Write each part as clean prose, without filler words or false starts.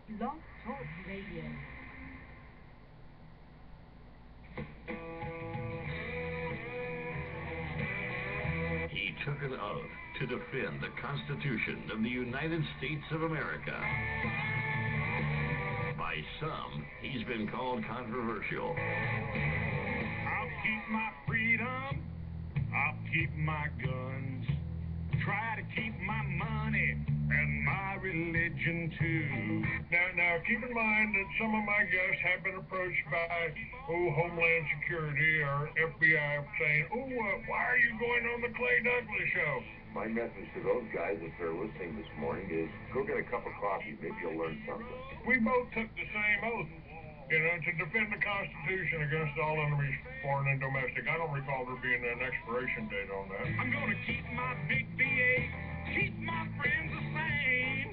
Blog Talk Radio. He took an oath to defend the Constitution of the United States of America. By some, he's been called controversial. I'll keep my freedom. I'll keep my guns. Try to keep my money and my religion too. Now, keep in mind that some of my guests have been approached by, Homeland Security or FBI saying, why are you going on the Clay Douglas show? My message to those guys, if they're listening this morning, is go get a cup of coffee. Maybe you'll learn something. We both took the same oath, to defend the Constitution against all enemies, foreign and domestic. I don't recall there being an expiration date on that. I'm going to keep my big VA, keep my friends the same,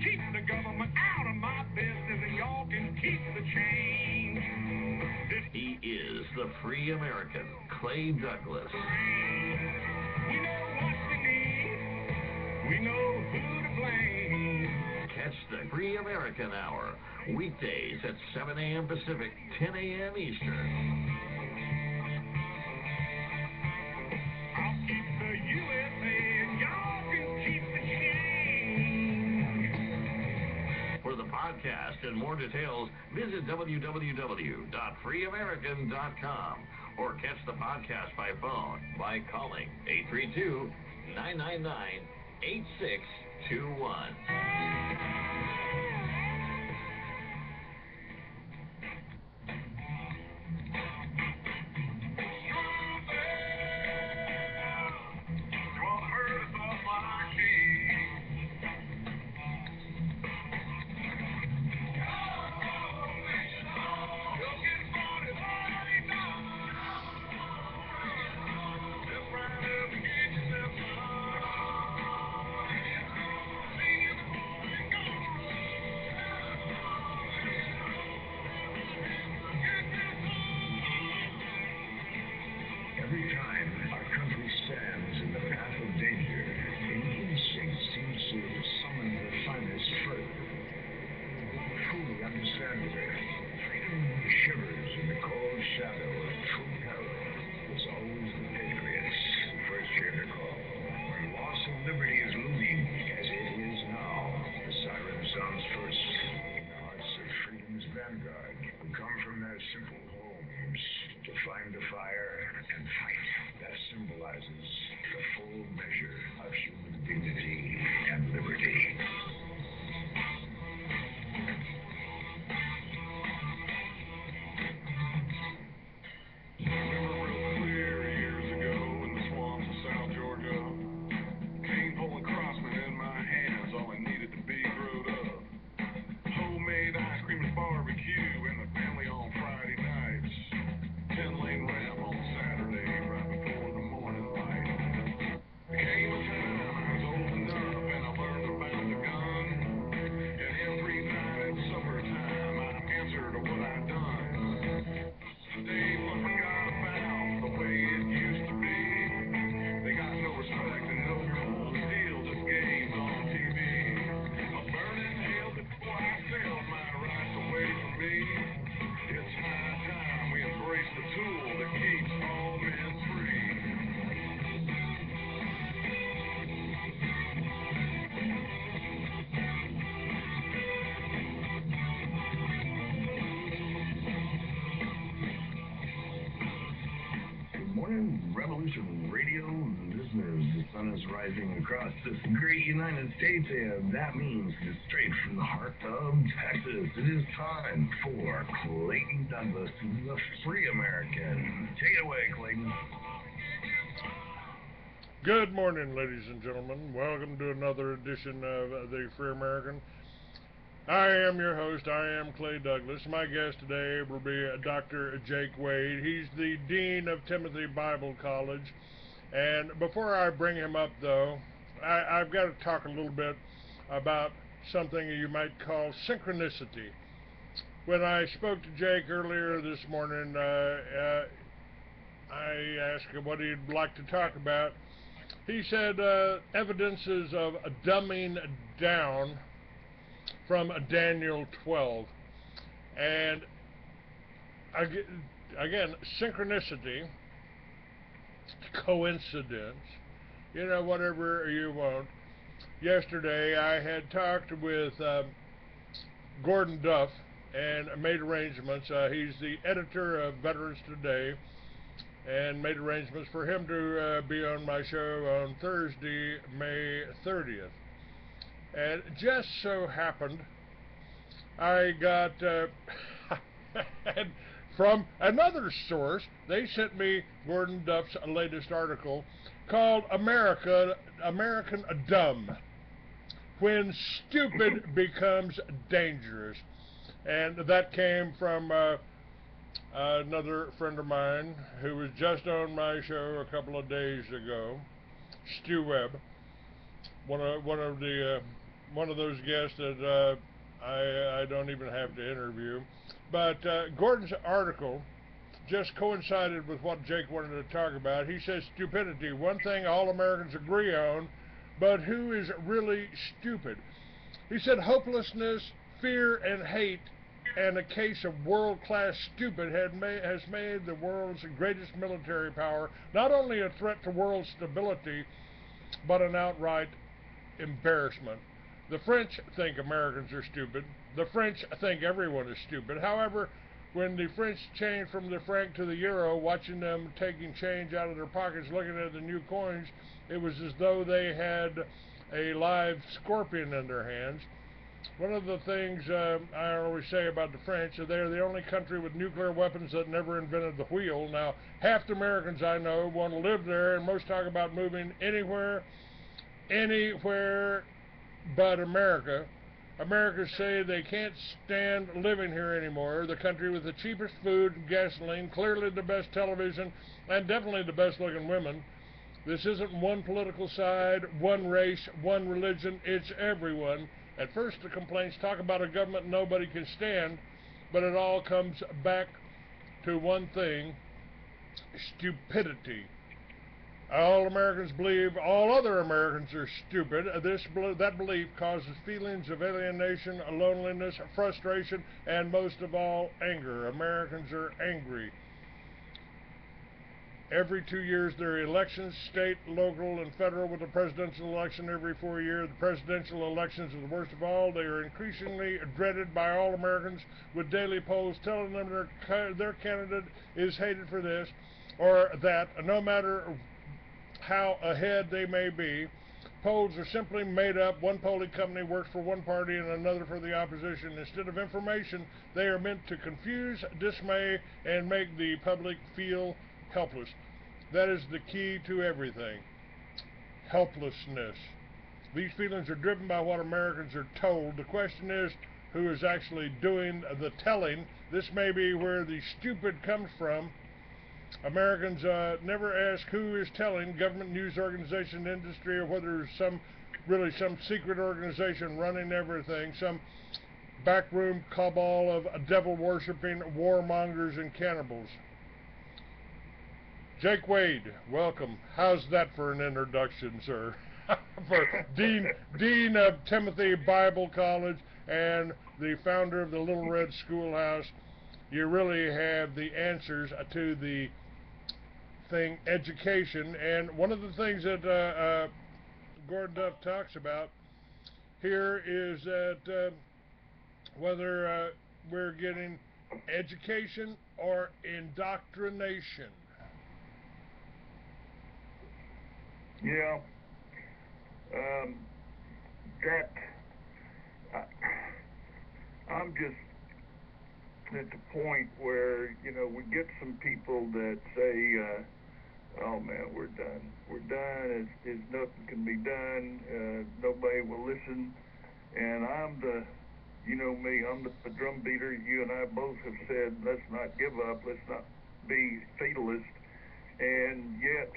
keep the government out of my business, and y'all can keep the change. He is the free American, Clay Douglas. We know what we need. We know who to blame. Catch the Free American Hour, weekdays at 7 a.m. Pacific, 10 a.m. Eastern. I'll keep the USA and y'all can keep the change. For the podcast and more details, visit www.freeamerican.com or catch the podcast by phone by calling 832-999-8621. Every time our country stands in the path of danger, an instinct seems to summon the finest fruit. Truly understanding her, freedom shivers in the cold shadow of true peril. It's always the patriots who first hear the call. When loss of liberty is looming, as it is now, the siren sounds first. In the hearts of freedom's vanguard, who come from their simple homes to find the fire and fight. That symbolizes the full measure of human dignity and liberty. Remember real clear years ago in the swamps of South Georgia, cane pulling crossmen in my hands, all I needed to be growed up. Homemade ice cream and barbecue and the family on Friday nights. 10-lane ramp on Saturday right before the morning light. There came a time I was old enough and I learned about the gun. And every night at summertime I answered to what I'd done. Today what we got about the way it used to be. They got no respect and no cold steel, just games on TV. A burning hell before I sell my rights away from me. It's high time we embrace the tool that keeps all men free. Good morning, Revolution Radio listeners. The sun is rising across this great United States, and that means it's straight from the heart of Texas. It is time for Clayton Douglas, the Free American. Take it away, Clayton. Good morning, ladies and gentlemen. Welcome to another edition of the Free American. I am your host. I am Clay Douglas. My guest today will be Dr. Jake Wade. He's the Dean of Timothy Bible College. And before I bring him up, though, I've got to talk a little bit about something you might call synchronicity. When I spoke to Jake earlier this morning, I asked him what he'd like to talk about. He said evidences of dumbing down from Daniel 12. And again, synchronicity, coincidence, whatever you want. Yesterday I had talked with Gordon Duff and made arrangements. He's the editor of Veterans Today, and made arrangements for him to be on my show on Thursday, May 30th. And it just so happened I got from another source, they sent me Gordon Duff's latest article called American Dumb, When Stupid Becomes Dangerous. And that came from another friend of mine who was just on my show a couple of days ago, Stu Webb, one of those guests that I don't even have to interview. But Gordon's article just coincided with what Jake wanted to talk about. He says stupidity, one thing all Americans agree on, but who is really stupid? He said hopelessness, fear, and hate, and a case of world-class stupid has made the world's greatest military power not only a threat to world stability, but an outright embarrassment. The French think Americans are stupid. The French think everyone is stupid. However, when the French changed from the franc to the euro, watching them taking change out of their pockets, looking at the new coins, it was as though they had a live scorpion in their hands. One of the things I always say about the French is they're the only country with nuclear weapons that never invented the wheel. Now, half the Americans I know want to live there, and most talk about moving anywhere but America. Americans say they can't stand living here anymore. The country with the cheapest food and gasoline, clearly the best television, and definitely the best looking women. This isn't one political side, one race, one religion, it's everyone. At first the complaints talk about a government nobody can stand, but it all comes back to one thing: stupidity. All Americans believe all other Americans are stupid. That belief causes feelings of alienation, loneliness, frustration, and most of all, anger. Americans are angry. Every 2 years there are elections, state, local, and federal, with a presidential election every 4 years. The presidential elections are the worst of all. They are increasingly dreaded by all Americans, with daily polls telling them their candidate is hated for this or that, no matter how ahead they may be. Polls are simply made up. One polling company works for one party and another for the opposition. Instead of information, they are meant to confuse, dismay, and make the public feel helpless. That is the key to everything: helplessness. These feelings are driven by what Americans are told. The question is, who is actually doing the telling? This may be where the stupid comes from. Americans never ask who is telling: government, news organization, industry, or whether there's some secret organization running everything, some backroom cabal of devil-worshipping warmongers and cannibals. Jake Wade, welcome. How's that for an introduction, sir? For Dean of Timothy Bible College and the founder of the Little Red Schoolhouse, you really have the answers to the thing, education. And one of the things that Gordon Duff talks about here is that whether we're getting education or indoctrination. Yeah. I'm just at the point where, we get some people that say, oh man, we're done. We're done. It's nothing can be done. Nobody will listen. And I'm me, I'm the drum beater. You and I both have said, let's not give up. Let's not be fatalist. And yet,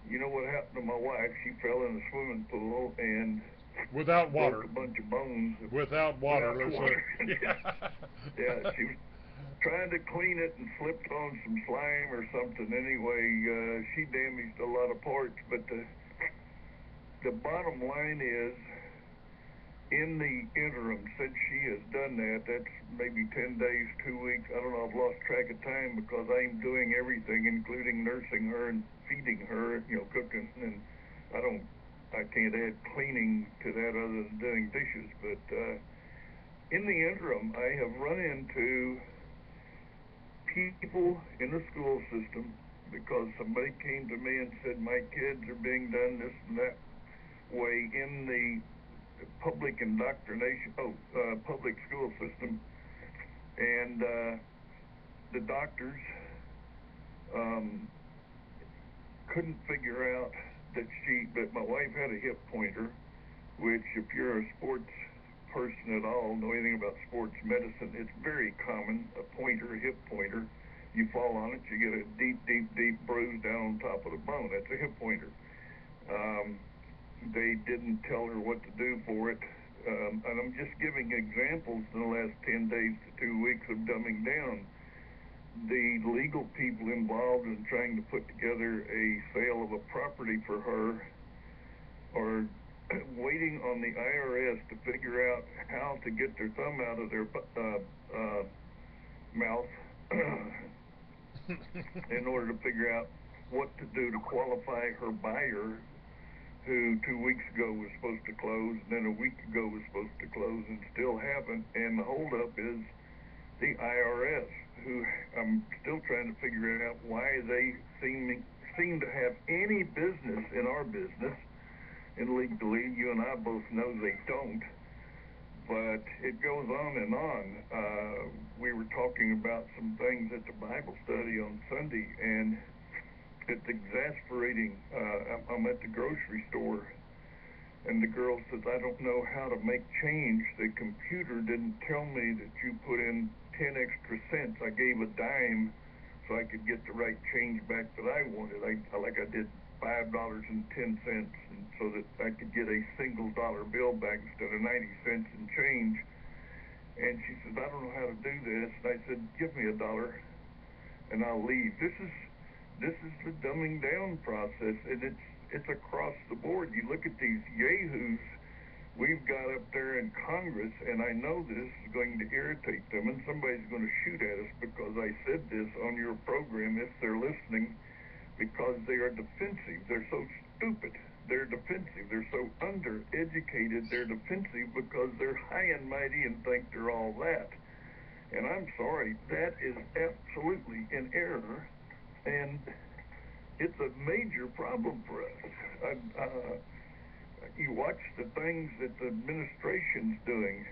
you know what happened to my wife? She fell in a swimming pool and without water, broke a bunch of bones. Without water. Yeah, she was trying to clean it and slipped on some slime or something. Anyway, she damaged a lot of parts. But the bottom line is, in the interim, since done that. That's maybe 10 days, 2 weeks. I don't know. I've lost track of time because I'm doing everything, including nursing her and feeding her, cooking. And I can't add cleaning to that other than doing dishes. But in the interim, I have run into people in the school system because somebody came to me and said my kids are being done this and that way in the public indoctrination, public school system, and the doctors couldn't figure out that my wife had a hip pointer, which if you're a sports person at all, know anything about sports medicine, it's very common, a hip pointer. You fall on it, you get a deep bruise down on top of the bone. That's a hip pointer. They didn't tell her what to do for it. And I'm just giving examples in the last 10 days to 2 weeks of dumbing down. The legal people involved in trying to put together a sale of a property for her are waiting on the IRS to figure out how to get their thumb out of their mouth in order to figure out what to do to qualify her buyer, who 2 weeks ago was supposed to close, and then a week ago was supposed to close and still haven't. And the holdup is the IRS, who I'm still trying to figure out why they seem to have any business in our business. And legally, you and I both know they don't. But it goes on and on. We were talking about some things at the Bible study on Sunday, and it's exasperating. I'm at the grocery store, and the girl says, I don't know how to make change. The computer didn't tell me that you put in 10 extra cents. I gave a dime so I could get the right change back that I wanted. I did $5.10, and so that I could get a single dollar bill back instead of 90 cents and change. And she says, I don't know how to do this. And I said, give me $1 and I'll leave. This is the dumbing down process, and it's across the board. You look at these yahoos we've got up there in Congress, and I know this is going to irritate them, and somebody's going to shoot at us because I said this on your program if they're listening, because they are defensive. They're so stupid. They're defensive. They're so undereducated. They're defensive because they're high and mighty and think they're all that. And I'm sorry, that is absolutely in error, and it's a major problem for us. You watch the things that the administration's doing.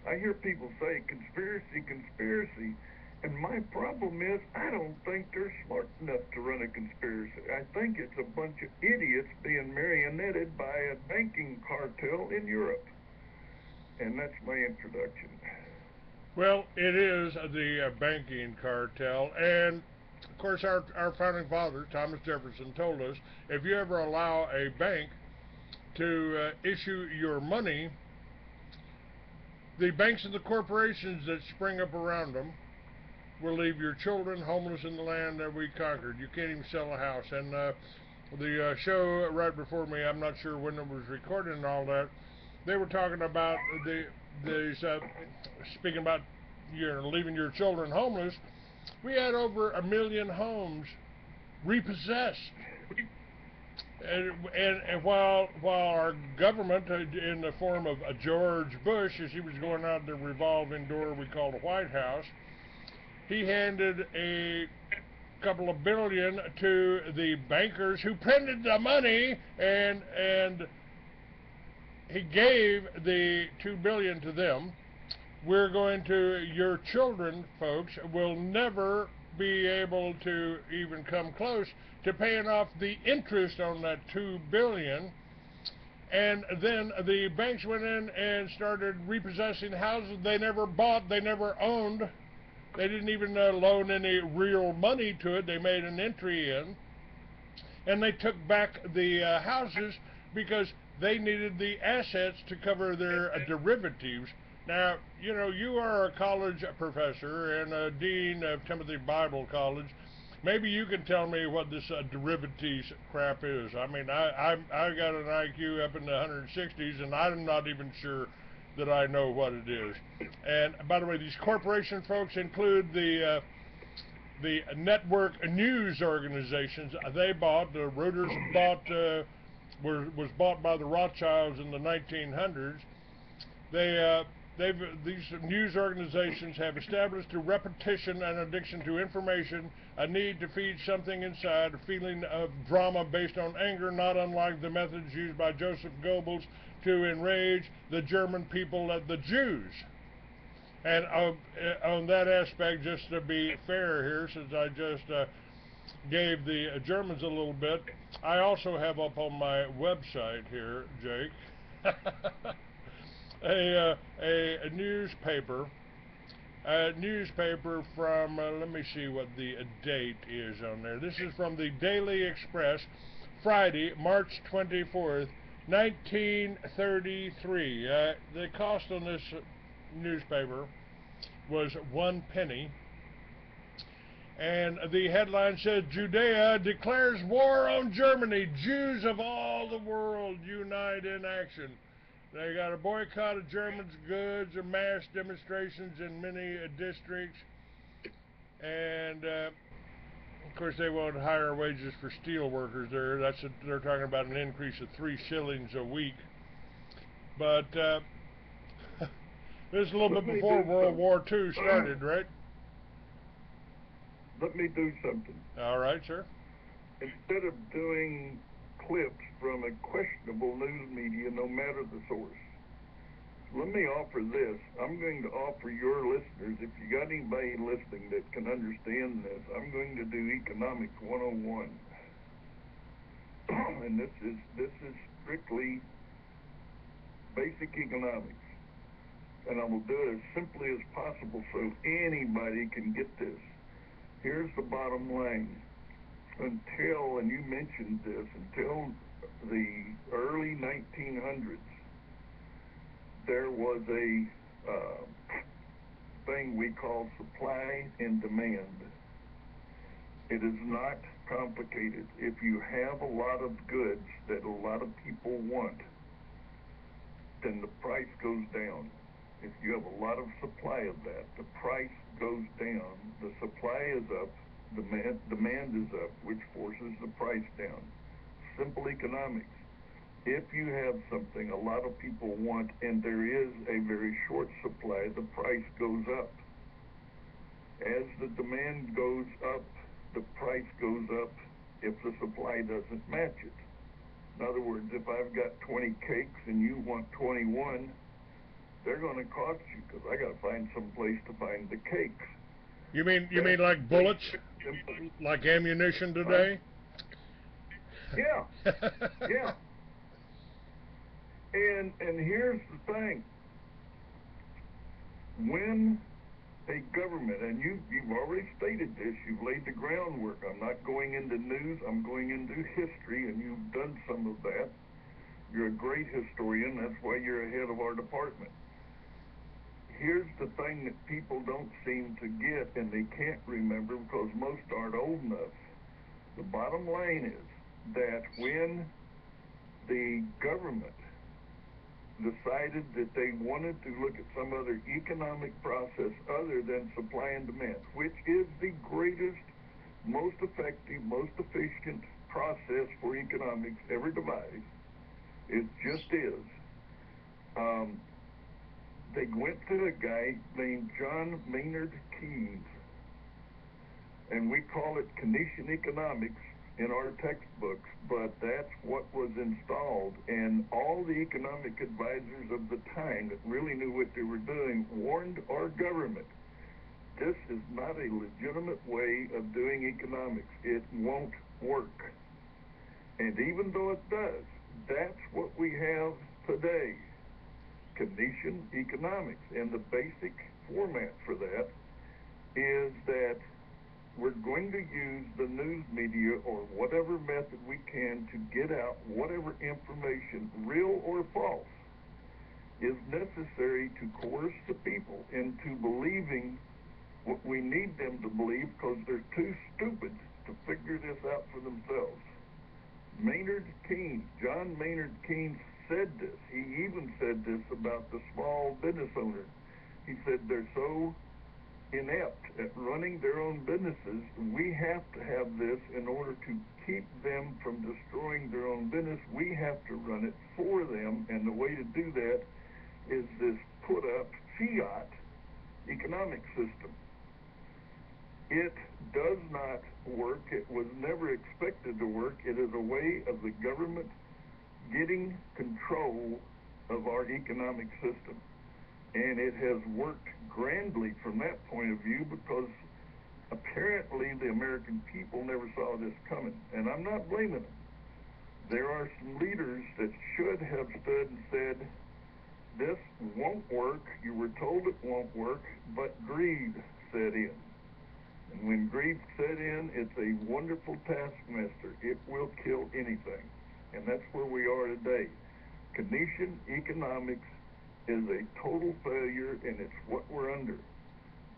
I hear people say conspiracy, and my problem is I don't think they're smart enough to run a conspiracy. I think it's a bunch of idiots being marionetted by a banking cartel in Europe. And that's my introduction. Well, it is the banking cartel, and of course our founding father, Thomas Jefferson, told us if you ever allow a bank to issue your money, the banks and the corporations that spring up around them will leave your children homeless in the land that we conquered. You can't even sell a house. And the show right before me, I'm not sure when it was recorded and all that, they were talking about speaking about leaving your children homeless. We had over 1 million homes repossessed. And while our government, in the form of George Bush, as he was going out the revolving door we call the White House, he handed a couple of billion to the bankers who printed the money, and he gave the $2 billion to them. Your children, folks, will never be able to even come close to paying off the interest on that $2 billion. And then the banks went in and started repossessing houses they never bought, they never owned. They didn't even loan any real money to it. They made an entry in, and they took back the houses because they needed the assets to cover their derivatives. Now, you are a college professor and a dean of Timothy Bible College. Maybe you can tell me what this derivatives crap is. I mean, I got an IQ up in the 160s, and I'm not even sure that I know what it is. And by the way, these corporation folks include the network news organizations. They bought the Reuters was bought by the Rothschilds in the 1900s. These news organizations have established through repetition an addiction to information, a need to feed something inside, a feeling of drama based on anger, not unlike the methods used by Joseph Goebbels to enrage the German people, the Jews. And on that aspect, just to be fair here, since I just gave the Germans a little bit, I also have up on my website here, Jake, a newspaper from, let me see what the date is on there. This is from the Daily Express, Friday, March 24th, 1933. The cost on this newspaper was 1 penny. And the headline says, Judea declares war on Germany. Jews of all the world unite in action. They got a boycott of Germans' goods and mass demonstrations in many districts. And, of course, they want higher wages for steel workers there. They're talking about an increase of 3 shillings a week. But this is a little bit before World War II started, right? Let me do something. All right, sir. Instead of doing clips from a questionable news media, no matter the source, let me offer this. I'm going to offer your listeners, if you got anybody listening that can understand this, I'm going to do Economics 101. And this is strictly basic economics. And I will do it as simply as possible so anybody can get this. Here's the bottom line. Until, and you mentioned this, until the early 1900s, there was a thing we call supply and demand. It is not complicated. If you have a lot of goods that a lot of people want, then the price goes down. If you have a lot of supply of that, the price goes down. The supply is up, demand is up, which forces the price down. Simple economics. If you have something a lot of people want and there is a very short supply, the price goes up. As the demand goes up, the price goes up if the supply doesn't match it. In other words, if I've got 20 cakes and you want 21, they're going to cost you because I got to find some place to find the cakes. You mean like bullets, like ammunition today? Yeah, yeah. And here's the thing: when a government, and you've already stated this, you've laid the groundwork. I'm not going into news. I'm going into history, and you've done some of that. You're a great historian. That's why you're ahead of our department. Here's the thing that people don't seem to get, and they can't remember because most aren't old enough. The bottom line is that when the government decided that they wanted to look at some other economic process other than supply and demand, which is the greatest, most effective, most efficient process for economics ever devised, it just is. They went to a guy named John Maynard Keynes, and we call it Keynesian economics in our textbooks, but that's what was installed, and all the economic advisors of the time that really knew what they were doing warned our government, this is not a legitimate way of doing economics. It won't work. And even though it does, that's what we have today, Keynesian economics. And the basic format for that is that we're going to use the news media or whatever method we can to get out whatever information, real or false, is necessary to coerce the people into believing what we need them to believe because they're too stupid to figure this out for themselves. Maynard Keynes, John Maynard Keynes said this. He even said this about the small business owner. He said they're so inept at running their own businesses, we have to have this in order to keep them from destroying their own business. We have to run it for them, and the way to do that is this put up fiat economic system. It does not work. It was never expected to work. It is a way of the government getting control of our economic system. And it has worked grandly from that point of view, because apparently the American people never saw this coming. And I'm not blaming them. There are some leaders that should have stood and said, this won't work. You were told it won't work, but greed set in. And when greed set in, it's a wonderful taskmaster. It will kill anything. And that's where we are today. Keynesian economics is a total failure, and it's what we're under.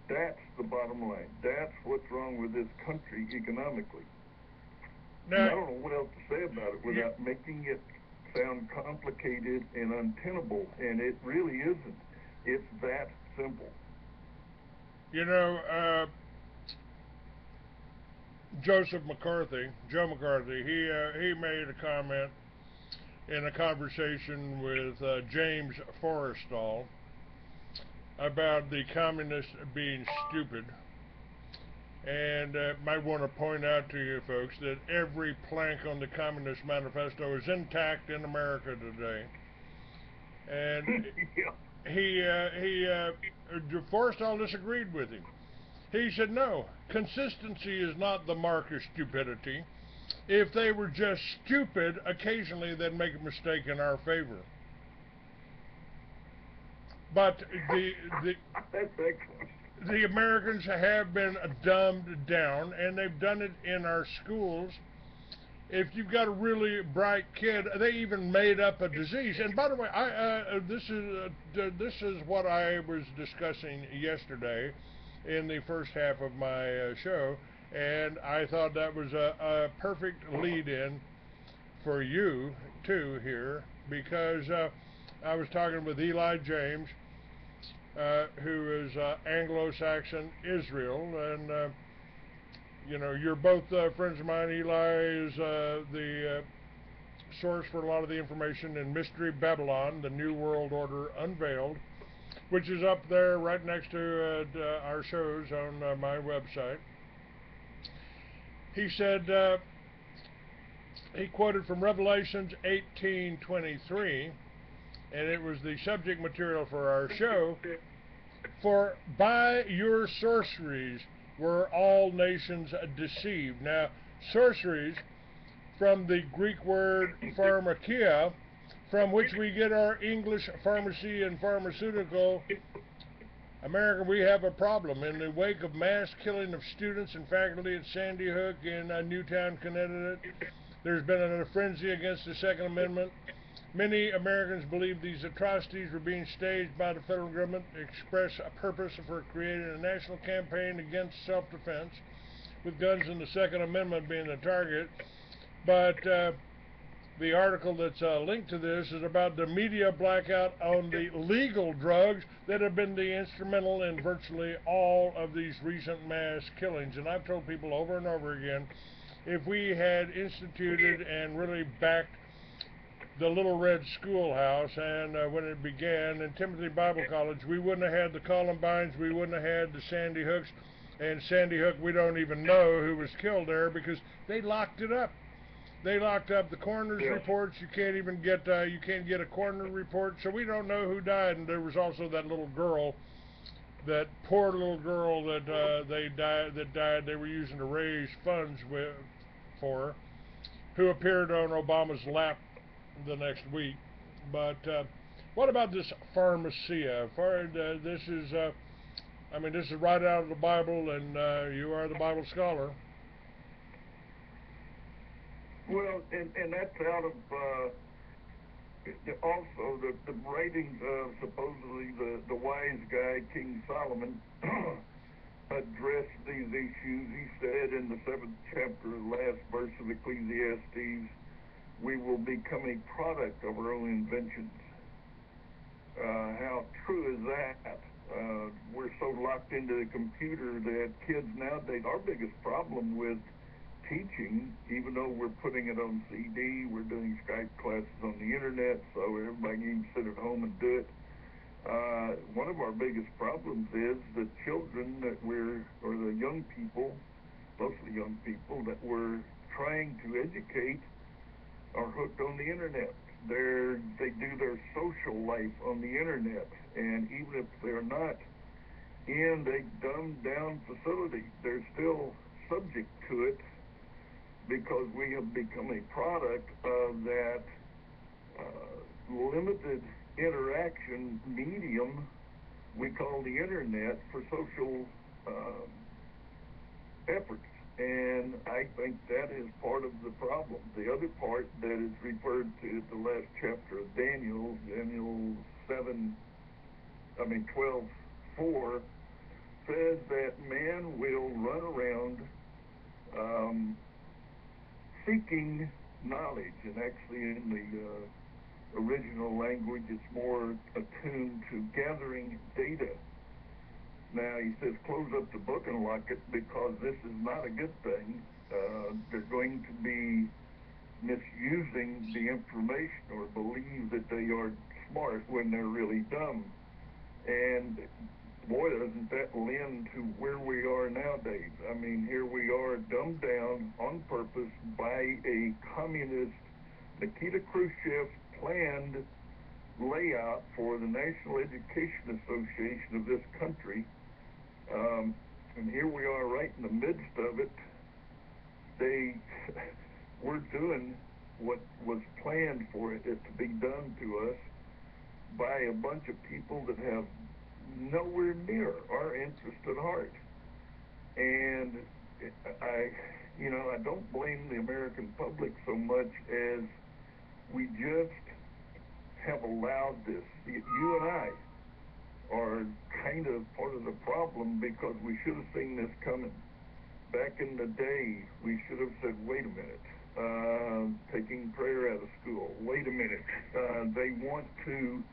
That's the bottom line. That's what's wrong with this country economically. Now, And I don't know what else to say about it without making it sound complicated and untenable, and it really isn't. It's that simple. you know, Joe McCarthy, he made a comment in a conversation with James Forrestal about the communists being stupid. And might want to point out to you folks that every plank on the Communist Manifesto is intact in America today. And Forrestal disagreed with him. He said, no, consistency is not the mark of stupidity. If they were just stupid, occasionally they'd make a mistake in our favor. But the Americans have been dumbed down, and they've done it in our schools. If you've got a really bright kid, they even made up a disease. And by the way, this is what I was discussing yesterday in the first half of my show, and I thought that was a perfect lead-in for you too here, because I was talking with Eli James, who is Anglo-Saxon Israel, and you know, you're both friends of mine. Eli is the source for a lot of the information in Mystery Babylon, the New World Order Unveiled, which is up there right next to our shows on my website. He said, he quoted from Revelations 18:23, and it was the subject material for our show. For by your sorceries were all nations deceived. Now, sorceries, from the Greek word pharmakia, from which we get our English pharmacy and pharmaceutical. America, we have a problem. In the wake of mass killing of students and faculty at Sandy Hook in Newtown, Connecticut, there's been a frenzy against the Second Amendment. Many Americans believe these atrocities were being staged by the federal government to express a purpose for creating a national campaign against self-defense, with guns and the Second Amendment being the target. But the article that's linked to this is about the media blackout on the legal drugs that have been the instrumental in virtually all of these recent mass killings. And I've told people over and over again, if we had instituted and really backed the Little Red Schoolhouse, and when it began in Timothy Bible College, we wouldn't have had the Columbines, we wouldn't have had the Sandy Hooks, and Sandy Hook, we don't even know who was killed there because they locked it up. They locked up the coroner's reports. You can't even get you can't get a coroner report, so we don't know who died. And there was also that little girl, that poor little girl that died. They were using to raise funds for her, who appeared on Obama's lap the next week. But what about this pharmacia? This is, I mean, this is right out of the Bible, and you are the Bible scholar. Well, and that's out of also the writings of supposedly the wise guy, King Solomon, addressed these issues. He said in the 7th chapter, last verse of Ecclesiastes, we will become a product of our own inventions. How true is that? We're so locked into the computer that kids nowadays, our biggest problem with teaching, even though we're putting it on CD, we're doing Skype classes on the internet, so everybody can sit at home and do it. One of our biggest problems is the children that or the young people, mostly young people, that we're trying to educate are hooked on the internet. They do their social life on the internet, and even if they're not in a dumbed down facility, they're still subject to it because we have become a product of that limited interaction medium we call the internet for social efforts. And I think that is part of the problem. The other part that is referred to at the last chapter of Daniel 12:4, says that man will run around seeking knowledge, and actually in the original language it's more attuned to gathering data. Now he says close up the book and lock it, because this is not a good thing. They're going to be misusing the information or believe that they are smart when they're really dumb. And boy, doesn't that lend to where we are nowadays. I mean, here we are dumbed down on purpose by a communist, Nikita Khrushchev planned layout for the National Education Association of this country. And here we are right in the midst of it. We're doing what was planned for it to be done to us by a bunch of people that have nowhere near our interest at heart. And I don't blame the American public so much as we just have allowed this. You and I are kind of part of the problem, because we should have seen this coming. Back in the day, we should have said, wait a minute, taking prayer out of school, wait a minute, they want to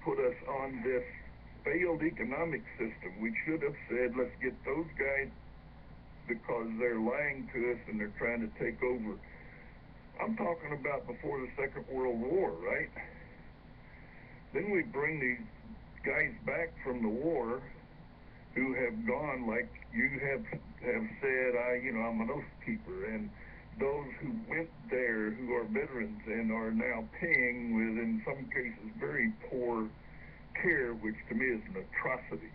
put us on this failed economic system. We should have said, let's get those guys, because they're lying to us and they're trying to take over. I'm talking about before the Second World War, right? Then we bring these guys back from the war who have gone, like you have said, I'm an oath keeper, and those who went there who are veterans and are now paying with, in some cases, very poor care, which to me is an atrocity.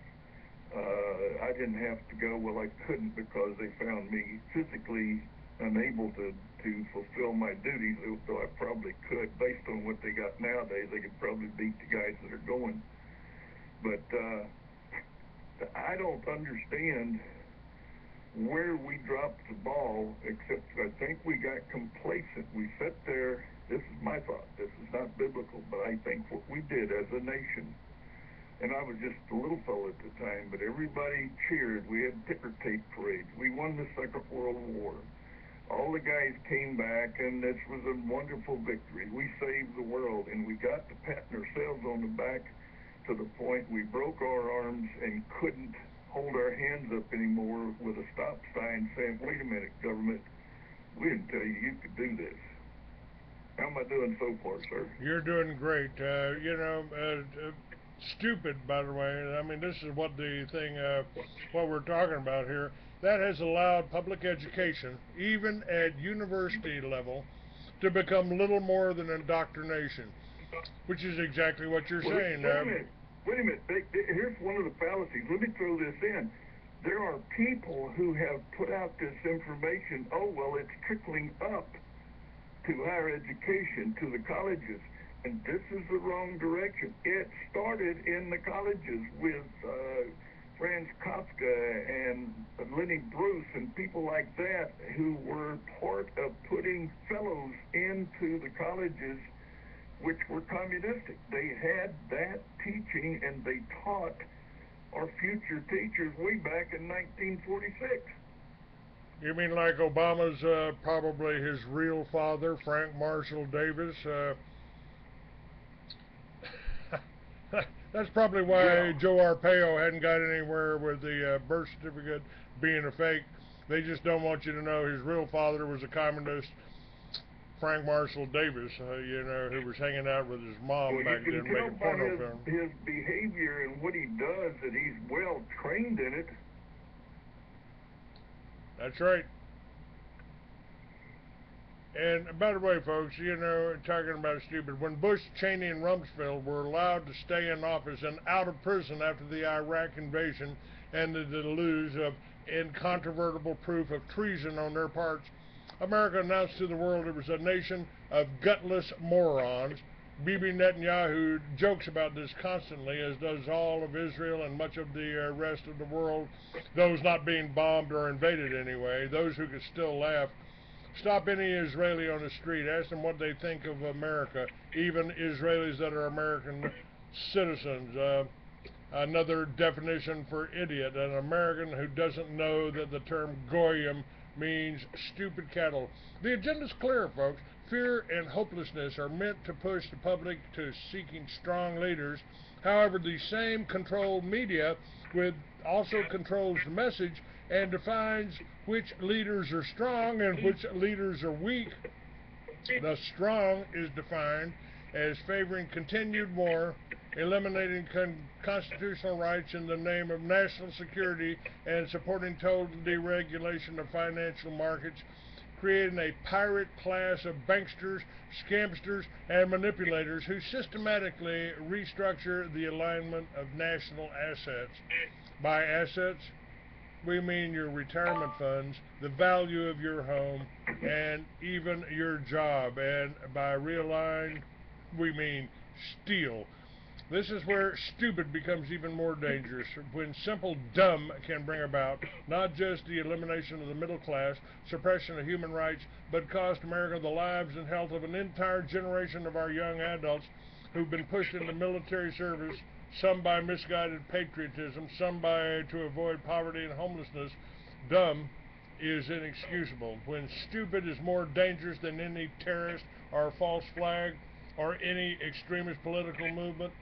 I didn't have to go. Well, I couldn't, because they found me physically unable to fulfill my duties, though I probably could. Based on what they got nowadays, they could probably beat the guys that are going. But I don't understand where we dropped the ball, except I think we got complacent. We sat there, this is my thought, this is not biblical, but I think what we did as a nation, and I was just a little fellow at the time, but everybody cheered. We had ticker tape parades. We won the Second World War. All the guys came back, and this was a wonderful victory. We saved the world, and we got to patting ourselves on the back to the point we broke our arms and couldn't hold our hands up anymore with a stop sign saying, wait a minute, government, we didn't tell you could do this. How am I doing so far, sir? You're doing great. Stupid, by the way. I mean, this is what the thing, what we're talking about here. That has allowed public education, even at university level, to become little more than indoctrination, which is exactly what you're saying. Wait a minute. Here's one of the fallacies. Let me throw this in. There are people who have put out this information, oh, well, it's trickling up to higher education, to the colleges. And this is the wrong direction. It started in the colleges with Franz Kafka and Lenny Bruce and people like that, who were part of putting fellows into the colleges which were communistic. They had that teaching, and they taught our future teachers way back in 1946. You mean like Obama's probably his real father, Frank Marshall Davis? That's probably why Yeah. Joe Arpaio hadn't got anywhere with the birth certificate being a fake. They just don't want you to know his real father was a communist, Frank Marshall Davis, who was hanging out with his mom Well, you back can then tell making by porno films. his behavior and what he does that he's well trained in it. That's right. And by the way, folks, talking about stupid, when Bush, Cheney, and Rumsfeld were allowed to stay in office and out of prison after the Iraq invasion and the deluge of incontrovertible proof of treason on their parts, America announced to the world it was a nation of gutless morons. Bibi Netanyahu jokes about this constantly, as does all of Israel and much of the rest of the world, those not being bombed or invaded anyway, those who could still laugh. Stop any Israeli on the street. Ask them what they think of America, even Israelis that are American citizens. Another definition for idiot, an American who doesn't know that the term goyim means stupid cattle. The agenda's clear, folks. Fear and hopelessness are meant to push the public to seeking strong leaders. However, the same controlled media also controls the message and defines which leaders are strong and which leaders are weak. The strong is defined as favoring continued war, eliminating constitutional rights in the name of national security, and supporting total deregulation of financial markets, creating a pirate class of banksters, scamsters, and manipulators who systematically restructure the alignment of national assets. By assets, we mean your retirement funds, the value of your home, and even your job. And by realign, we mean steal. This is where stupid becomes even more dangerous, when simple dumb can bring about not just the elimination of the middle class, suppression of human rights, but cost America the lives and health of an entire generation of our young adults who've been pushed into military service, some by misguided patriotism, some to avoid poverty and homelessness. Dumb is inexcusable. When stupid is more dangerous than any terrorist or false flag or any extremist political movement,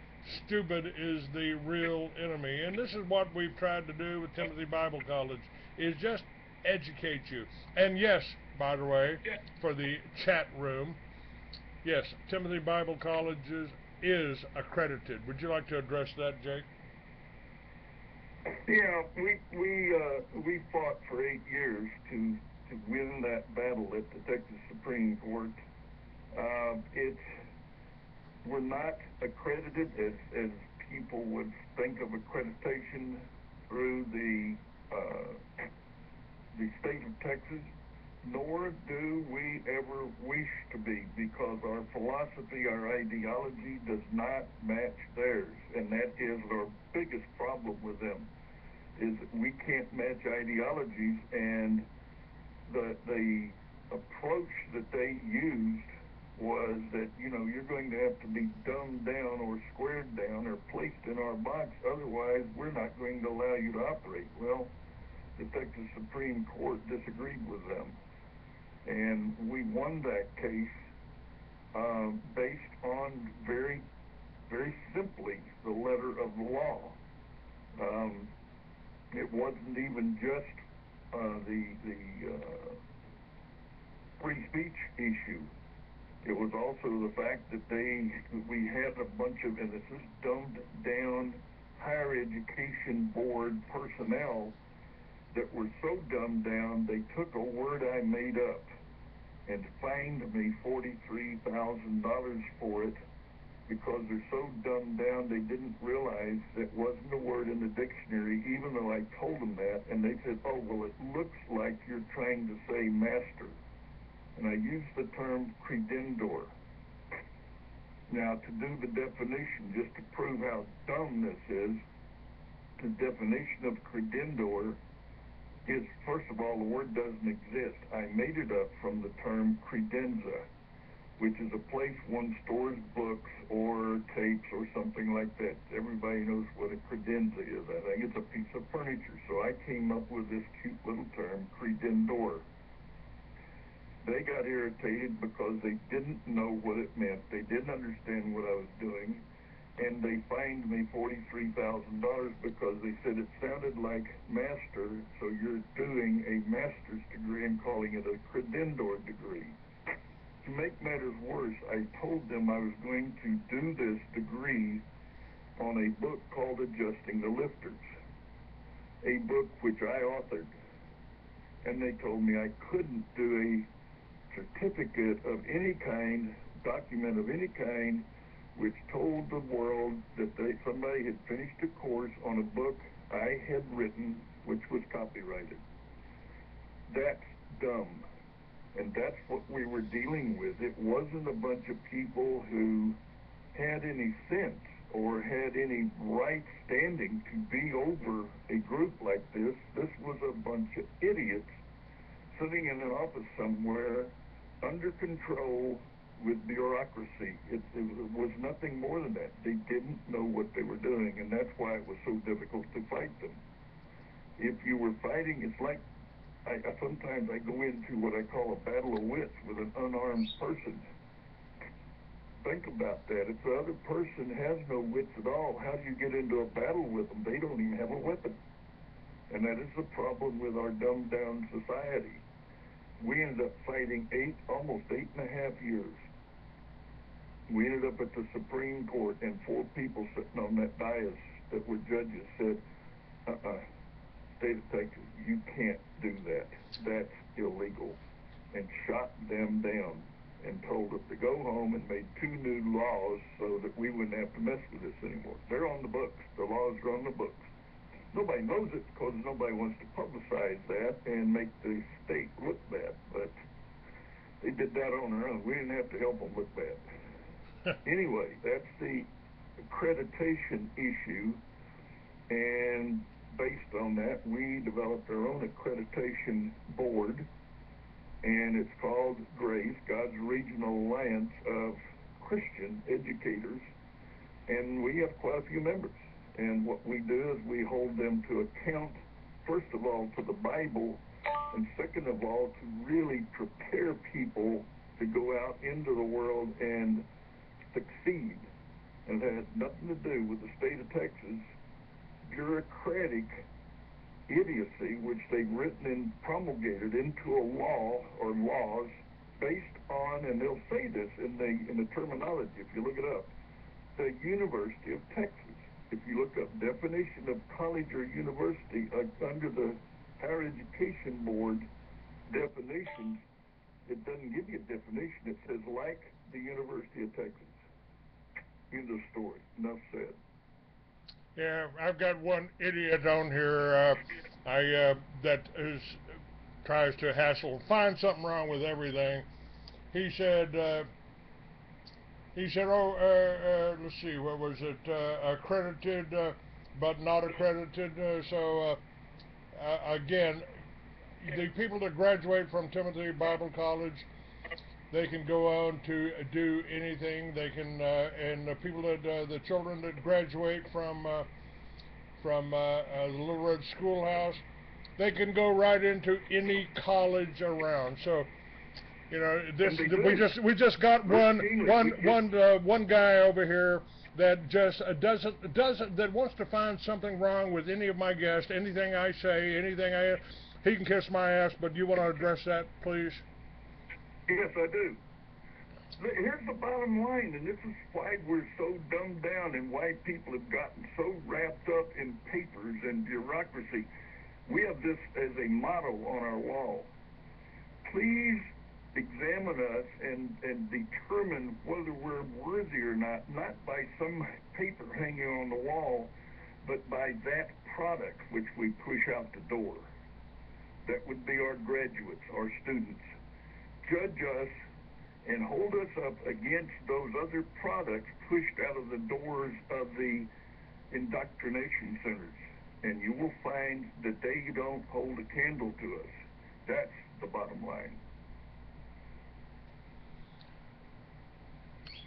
stupid is the real enemy. And this is what we've tried to do with Timothy Bible College, is just educate you. And yes, by the way, for the chat room, yes, Timothy Bible College is accredited. Would you like to address that, Jake? Yeah, we fought for 8 years to win that battle at the Texas Supreme Court. We're not accredited as people would think of accreditation through the state of Texas, nor do we ever wish to be, because our philosophy, our ideology does not match theirs, and that is our biggest problem with them, is that we can't match ideologies, and the approach that they used was that, you're going to have to be dumbed down or squared down or placed in our box, otherwise we're not going to allow you to operate. Well, the Texas Supreme Court disagreed with them, and we won that case based on very, very simply the letter of the law. It wasn't even just the free speech issue. It was also the fact that we had a bunch of, and this is dumbed down, higher education board personnel that were so dumbed down they took a word I made up and fined me $43,000 for it, because they're so dumbed down they didn't realize that wasn't a word in the dictionary, even though I told them that, and they said, oh, well, it looks like you're trying to say master. And I used the term credendor. Now, to do the definition, just to prove how dumb this is, the definition of credendor is, first of all, the word doesn't exist. I made it up from the term credenza. which is a place one stores books or tapes or something like that. Everybody knows what a credenza is. I think it's a piece of furniture. So I came up with this cute little term, credendor. They got irritated because they didn't know what it meant. They didn't understand what I was doing. And they fined me $43,000 because they said it sounded like master, so you're doing a master's degree and calling it a credendor degree. To make matters worse, I told them I was going to do this degree on a book called Adjusting the Lifters, a book which I authored. And they told me I couldn't do a certificate of any kind, document of any kind, which told the world that somebody had finished a course on a book I had written, which was copyrighted. That's dumb. And that's what we were dealing with. It wasn't a bunch of people who had any sense or had any right standing to be over a group like this. This was a bunch of idiots sitting in an office somewhere under control with bureaucracy. It was nothing more than that. They didn't know what they were doing, and that's why it was so difficult to fight them. If you were fighting, it's like sometimes I go into what I call a battle of wits with an unarmed person. Think about that. If the other person has no wits at all, how do you get into a battle with them? They don't even have a weapon. And that is the problem with our dumbed-down society. We ended up fighting almost 8.5 years. We ended up at the Supreme Court, and 4 people sitting on that dais that were judges said, State of Texas, you can't do that. That's illegal. And shot them down and told us to go home and made 2 new laws so that we wouldn't have to mess with this anymore. They're on the books. The laws are on the books. Nobody knows it because nobody wants to publicize that and make the state look bad. But they did that on their own. We didn't have to help them look bad. Anyway, that's the accreditation issue. And based on that, we developed our own accreditation board, and it's called GRACE, God's Regional Alliance of Christian Educators, and we have quite a few members. And what we do is we hold them to account, first of all, to the Bible, and second of all, to really prepare people to go out into the world and succeed. And it has nothing to do with the state of Texas bureaucratic idiocy, which they've written and promulgated into a law or laws based on, and they'll say this in the terminology, if you look it up, the University of Texas. If you look up definition of college or university under the Higher Education Board definitions, it doesn't give you a definition. It says like the University of Texas. End of story. Enough said. Yeah, I've got one idiot on here that tries to find something wrong with everything. He said, let's see, what was it? Accredited, but not accredited. Again, the people that graduate from Timothy Bible College, they can go on to do anything. They can, and the people that, the children that graduate from the Little Red Schoolhouse, they can go right into any college around. So, you know, we just got one guy over here that just that wants to find something wrong with any of my guests, anything I say, he can kiss my ass. But you want to address that, please? Yes, I do. Here's the bottom line, and this is why we're so dumbed down and why people have gotten so wrapped up in papers and bureaucracy. We have this as a motto on our wall. Please examine us and determine whether we're worthy or not by some paper hanging on the wall, but by that product which we push out the door. That would be our graduates, our students. Judge us and hold us up against those other products pushed out of the doors of the indoctrination centers, and you will find that they don't hold a candle to us. That's the bottom line.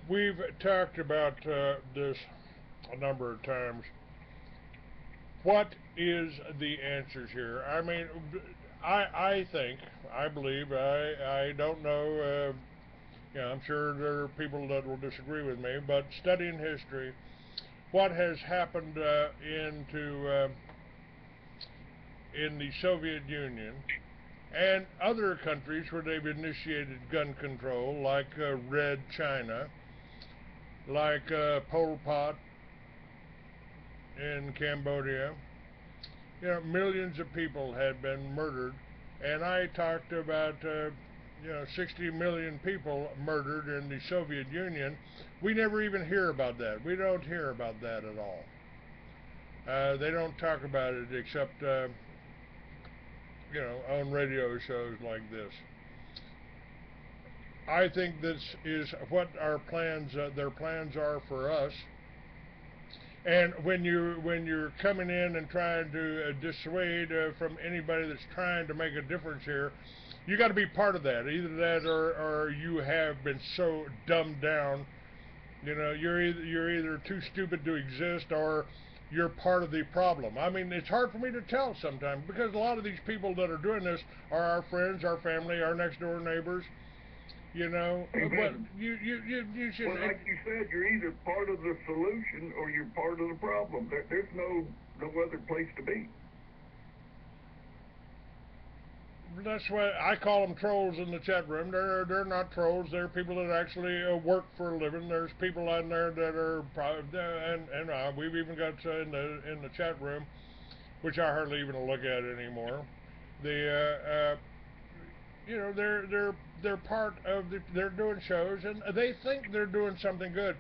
We've talked about this a number of times. What is the answers here? I mean, I think, I believe, I don't know, I'm sure there are people that will disagree with me, but studying history, what has happened in the Soviet Union and other countries where they've initiated gun control, like Red China, like Pol Pot in Cambodia. Millions of people had been murdered, and I talked about 60 million people murdered in the Soviet Union. We never even hear about that. We don't hear about that at all. They don't talk about it except on radio shows like this. I think this is what our plans, their plans are for us. And when you're coming in and trying to dissuade from anybody that's trying to make a difference here, you got to be part of that. Either that, or you have been so dumbed down. You're either too stupid to exist, or you're part of the problem. I mean, it's hard for me to tell sometimes, because a lot of these people that are doing this are our friends, our family, our next door neighbors. But you should. Well, like you said, you're either part of the solution or you're part of the problem. There's no other place to be. That's why I call them trolls in the chat room. They're not trolls. They're people that actually work for a living. There's people on there that are and we've even got in the chat room, which I hardly even look at anymore. They're part of they're doing shows, and they think they're doing something good.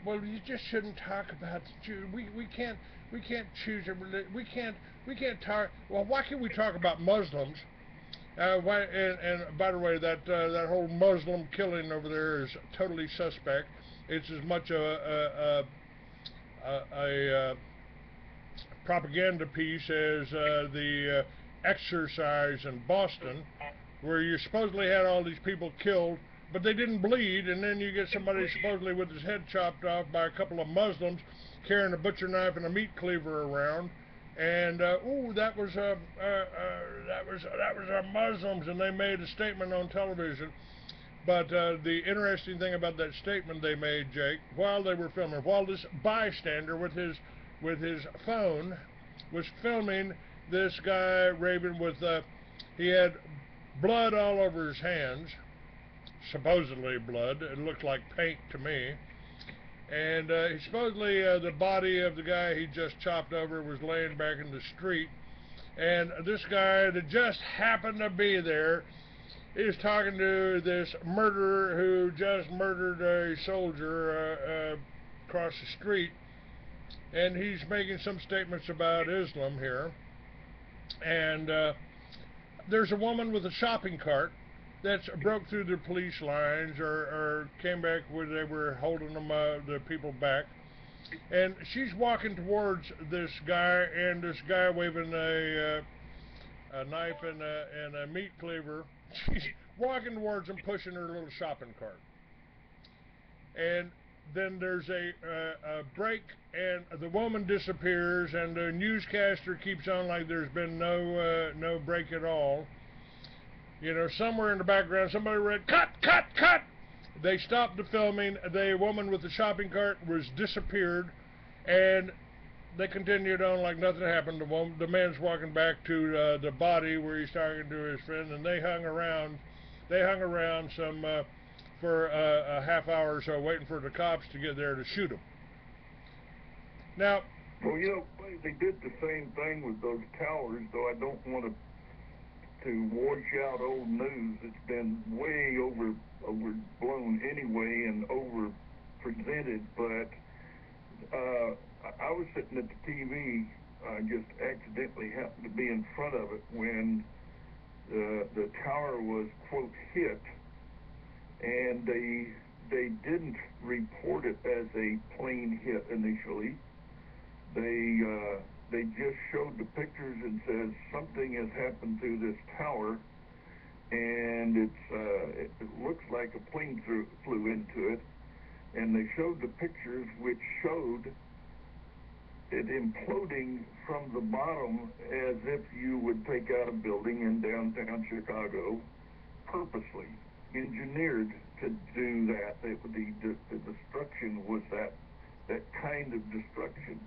Well, you just shouldn't talk about the Jews. We can't choose a religion. We can't talk. Well, why can't we talk about Muslims? And by the way, that whole Muslim killing over there is totally suspect. It's as much a propaganda piece as the exercise in Boston, where you supposedly had all these people killed, but they didn't bleed, and then you get somebody supposedly with his head chopped off by a couple of Muslims carrying a butcher knife and a meat cleaver around, and that was Muslims, and they made a statement on television. But the interesting thing about that statement they made, Jake, while they were filming, while this bystander with his phone was filming this guy raving with, he had blood all over his hands, supposedly blood. It looked like paint to me. And supposedly the body of the guy he just chopped over was laying back in the street. And this guy that just happened to be there is talking to this murderer who just murdered a soldier across the street. And he's making some statements about Islam here. And there's a woman with a shopping cart that's broke through the police lines or came back where they were holding them, the people back. And she's walking towards this guy, and this guy waving a knife and a meat cleaver. She's walking towards him, pushing her little shopping cart. And then there's a break, and the woman disappears, and the newscaster keeps on like there's been no break at all. Somewhere in the background, somebody read, "Cut, cut, cut!" They stopped the filming. The woman with the shopping cart was disappeared, and they continued on like nothing happened. The man's walking back to the body where he's talking to his friend, and they hung around. Some for a half hour or so, waiting for the cops to get there to shoot him. Now, Well, they did the same thing with those towers, though I don't want to wash out old news. It's been way overblown anyway and over presented. But I was sitting at the TV. I just accidentally happened to be in front of it when the tower was, quote, hit, and they didn't report it as a plane hit initially. They just showed the pictures and said something has happened to this tower, and it looks like a plane flew into it, and they showed the pictures which showed it imploding from the bottom as if you would take out a building in downtown Chicago, purposely engineered to do that. The destruction was that kind of destruction,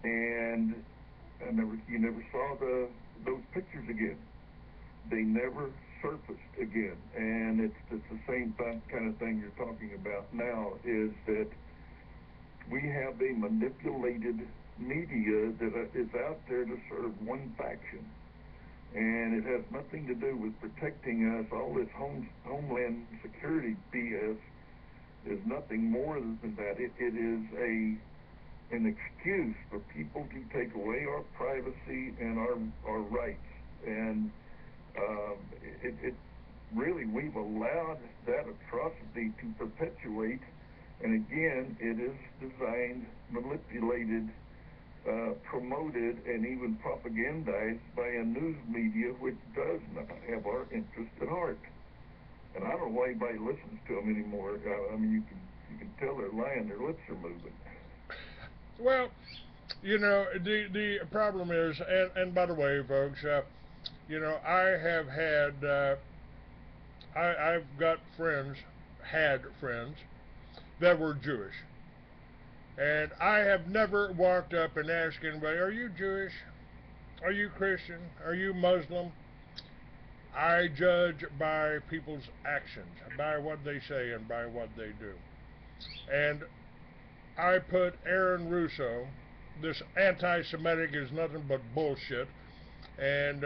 and you never saw those pictures again. They never surfaced again, and it's the same kind of thing you're talking about now, is that we have a manipulated media that is out there to serve one faction, and it has nothing to do with protecting us. All this homeland security BS is nothing more than that. It is an excuse for people to take away our privacy and our rights, and it really, we've allowed that atrocity to perpetuate, and again, it is designed, manipulated, promoted, and even propagandized by a news media which does not have our interest at heart. And I don't know why anybody listens to them anymore. I mean, you can tell they're lying, their lips are moving. Well, you know, the problem is, and by the way, folks, you know, I have had, I've got friends, had friends that were Jewish. And I have never walked up and asked anybody, are you Jewish? Are you Christian? Are you Muslim? I judge by people's actions, by what they say and by what they do. And I put Aaron Russo, this anti-Semitic is nothing but bullshit, and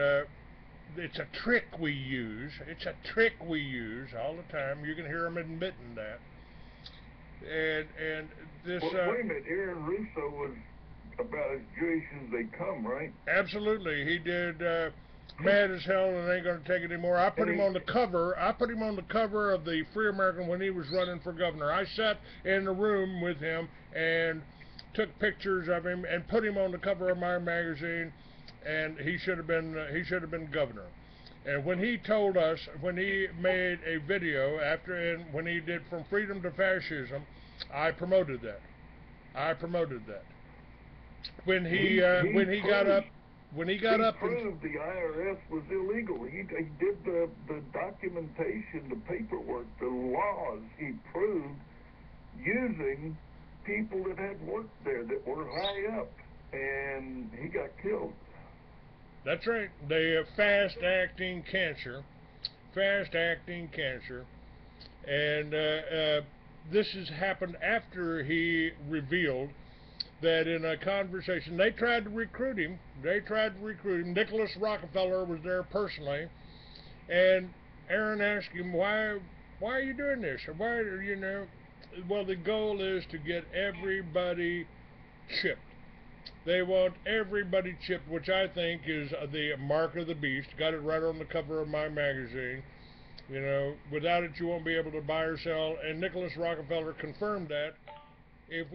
it's a trick we use. It's a trick we use all the time. You can hear him admitting that. And this. Well, wait a minute. Aaron Russo was about as Jewish as they come, right? Absolutely, he did. Mad as hell and ain't gonna take it anymore. I put him on the cover. I put him on the cover of the Free American when he was running for governor. I sat in the room with him and took pictures of him and put him on the cover of my magazine. And he should have been governor. And when he told us, when he made a video after, and when he did From Freedom to Fascism, I promoted that. I promoted that. When he got up proved the IRS was illegal. He did the documentation, the paperwork, the laws. He proved using people that had worked there that were high up, and he got killed. That's right. The fast-acting cancer, and this has happened after he revealed that in a conversation, they tried to recruit him. Nicholas Rockefeller was there personally, and Aaron asked him, why are you doing this? Or why, you know, well, the goal is to get everybody chipped. They want everybody chipped, which I think is the mark of the beast. Got it right on the cover of my magazine. You know, without it, you won't be able to buy or sell. And Nicholas Rockefeller confirmed that if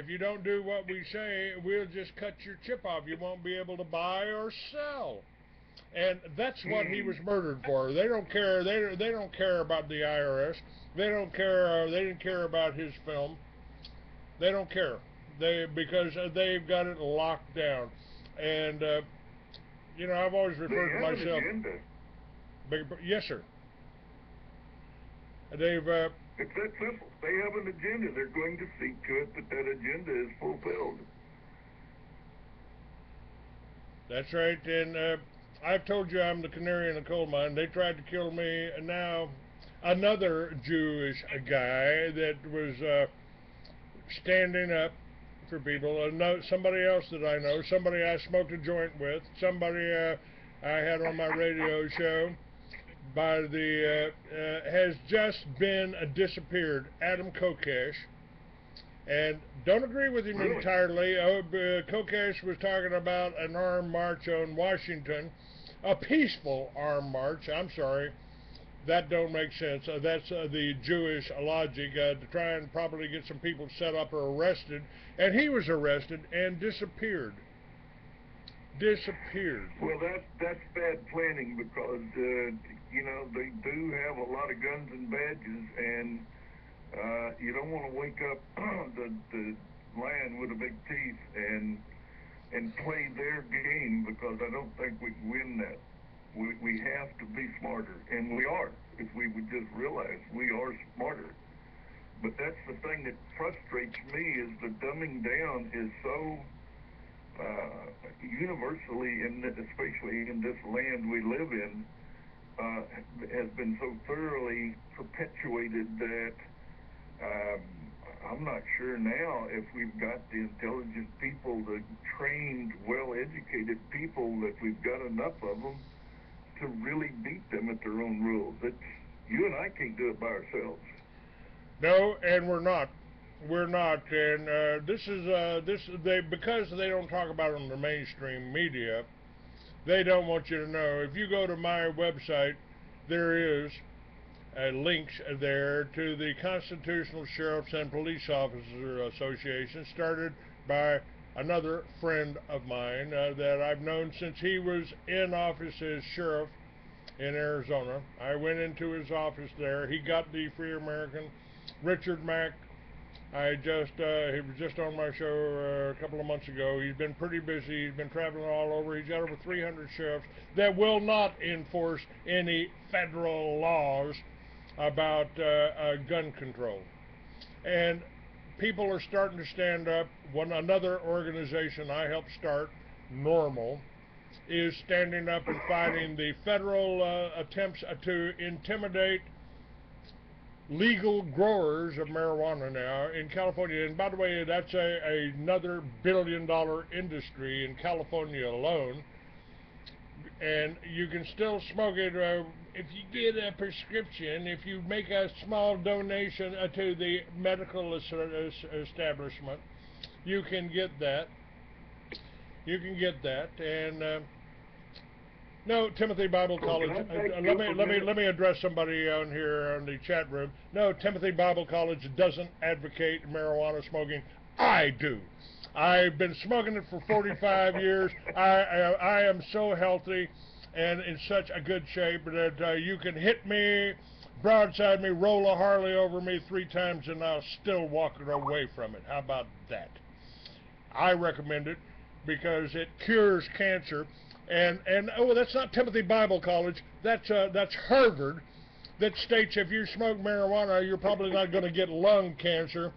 you don't do what we say, we'll just cut your chip off. You won't be able to buy or sell. And that's what he was murdered for. They don't care. They don't care about the IRS. They don't care. They didn't care about his film. They don't care. Because they've got it locked down. And you know, I've always referred to myself. Yes, sir. They've. It's that simple. They have an agenda. They're going to see to it that that agenda is fulfilled. That's right. And I've told you I'm the canary in the coal mine. They tried to kill me. And now another Jewish guy that was standing up for people. Somebody else that I know. Somebody I smoked a joint with. Somebody I had on my radio show. Has just been disappeared, Adam Kokesh, and don't agree with him entirely. Kokesh was talking about an armed march on Washington, a peaceful armed march. I'm sorry, that don't make sense. That's the Jewish logic to try and probably get some people set up or arrested, and he was arrested and disappeared. disappeared. Well, that's bad planning because you know, they do have a lot of guns and badges, and you don't want to wake up the lion with the big teeth and play their game, because I don't think we can win that. We have to be smarter, and we are. If we would just realize we are smarter. But that's the thing that frustrates me, is the dumbing down is so universally, especially in this land we live in, has been so thoroughly perpetuated that I'm not sure now if we've got the intelligent people, the trained, well-educated people, that we've got enough of them to really beat them at their own rules. You and I can't do it by ourselves. No, and we're not. We're not, and because they don't talk about it on the mainstream media. They don't want you to know. If you go to my website, there is links there to the Constitutional Sheriffs and Police Officers Association, started by another friend of mine that I've known since he was in office as sheriff in Arizona. I went into his office there. He got the Free American. Richard Mack, he was just on my show a couple of months ago. He's been pretty busy. He's been traveling all over. He's got over 300 sheriffs that will not enforce any federal laws about gun control. And people are starting to stand up. Another organization I helped start, Normal, is standing up and fighting the federal attempts to intimidate legal growers of marijuana now in California. And by the way, that's another billion-dollar industry in California alone. And you can still smoke it if you get a prescription, if you make a small donation to the medical establishment. You can get that. You can get that. And no, Timothy Bible College. Let me address somebody on here on the chat room. No, Timothy Bible College doesn't advocate marijuana smoking. I do. I've been smoking it for 45 years. I am so healthy and in such a good shape that you can hit me, broadside me, roll a Harley over me 3 times, and I'll still walk away from it. How about that? I recommend it because it cures cancer. And oh, that's not Timothy Bible College. That's Harvard, that states if you smoke marijuana, you're probably not going to get lung cancer.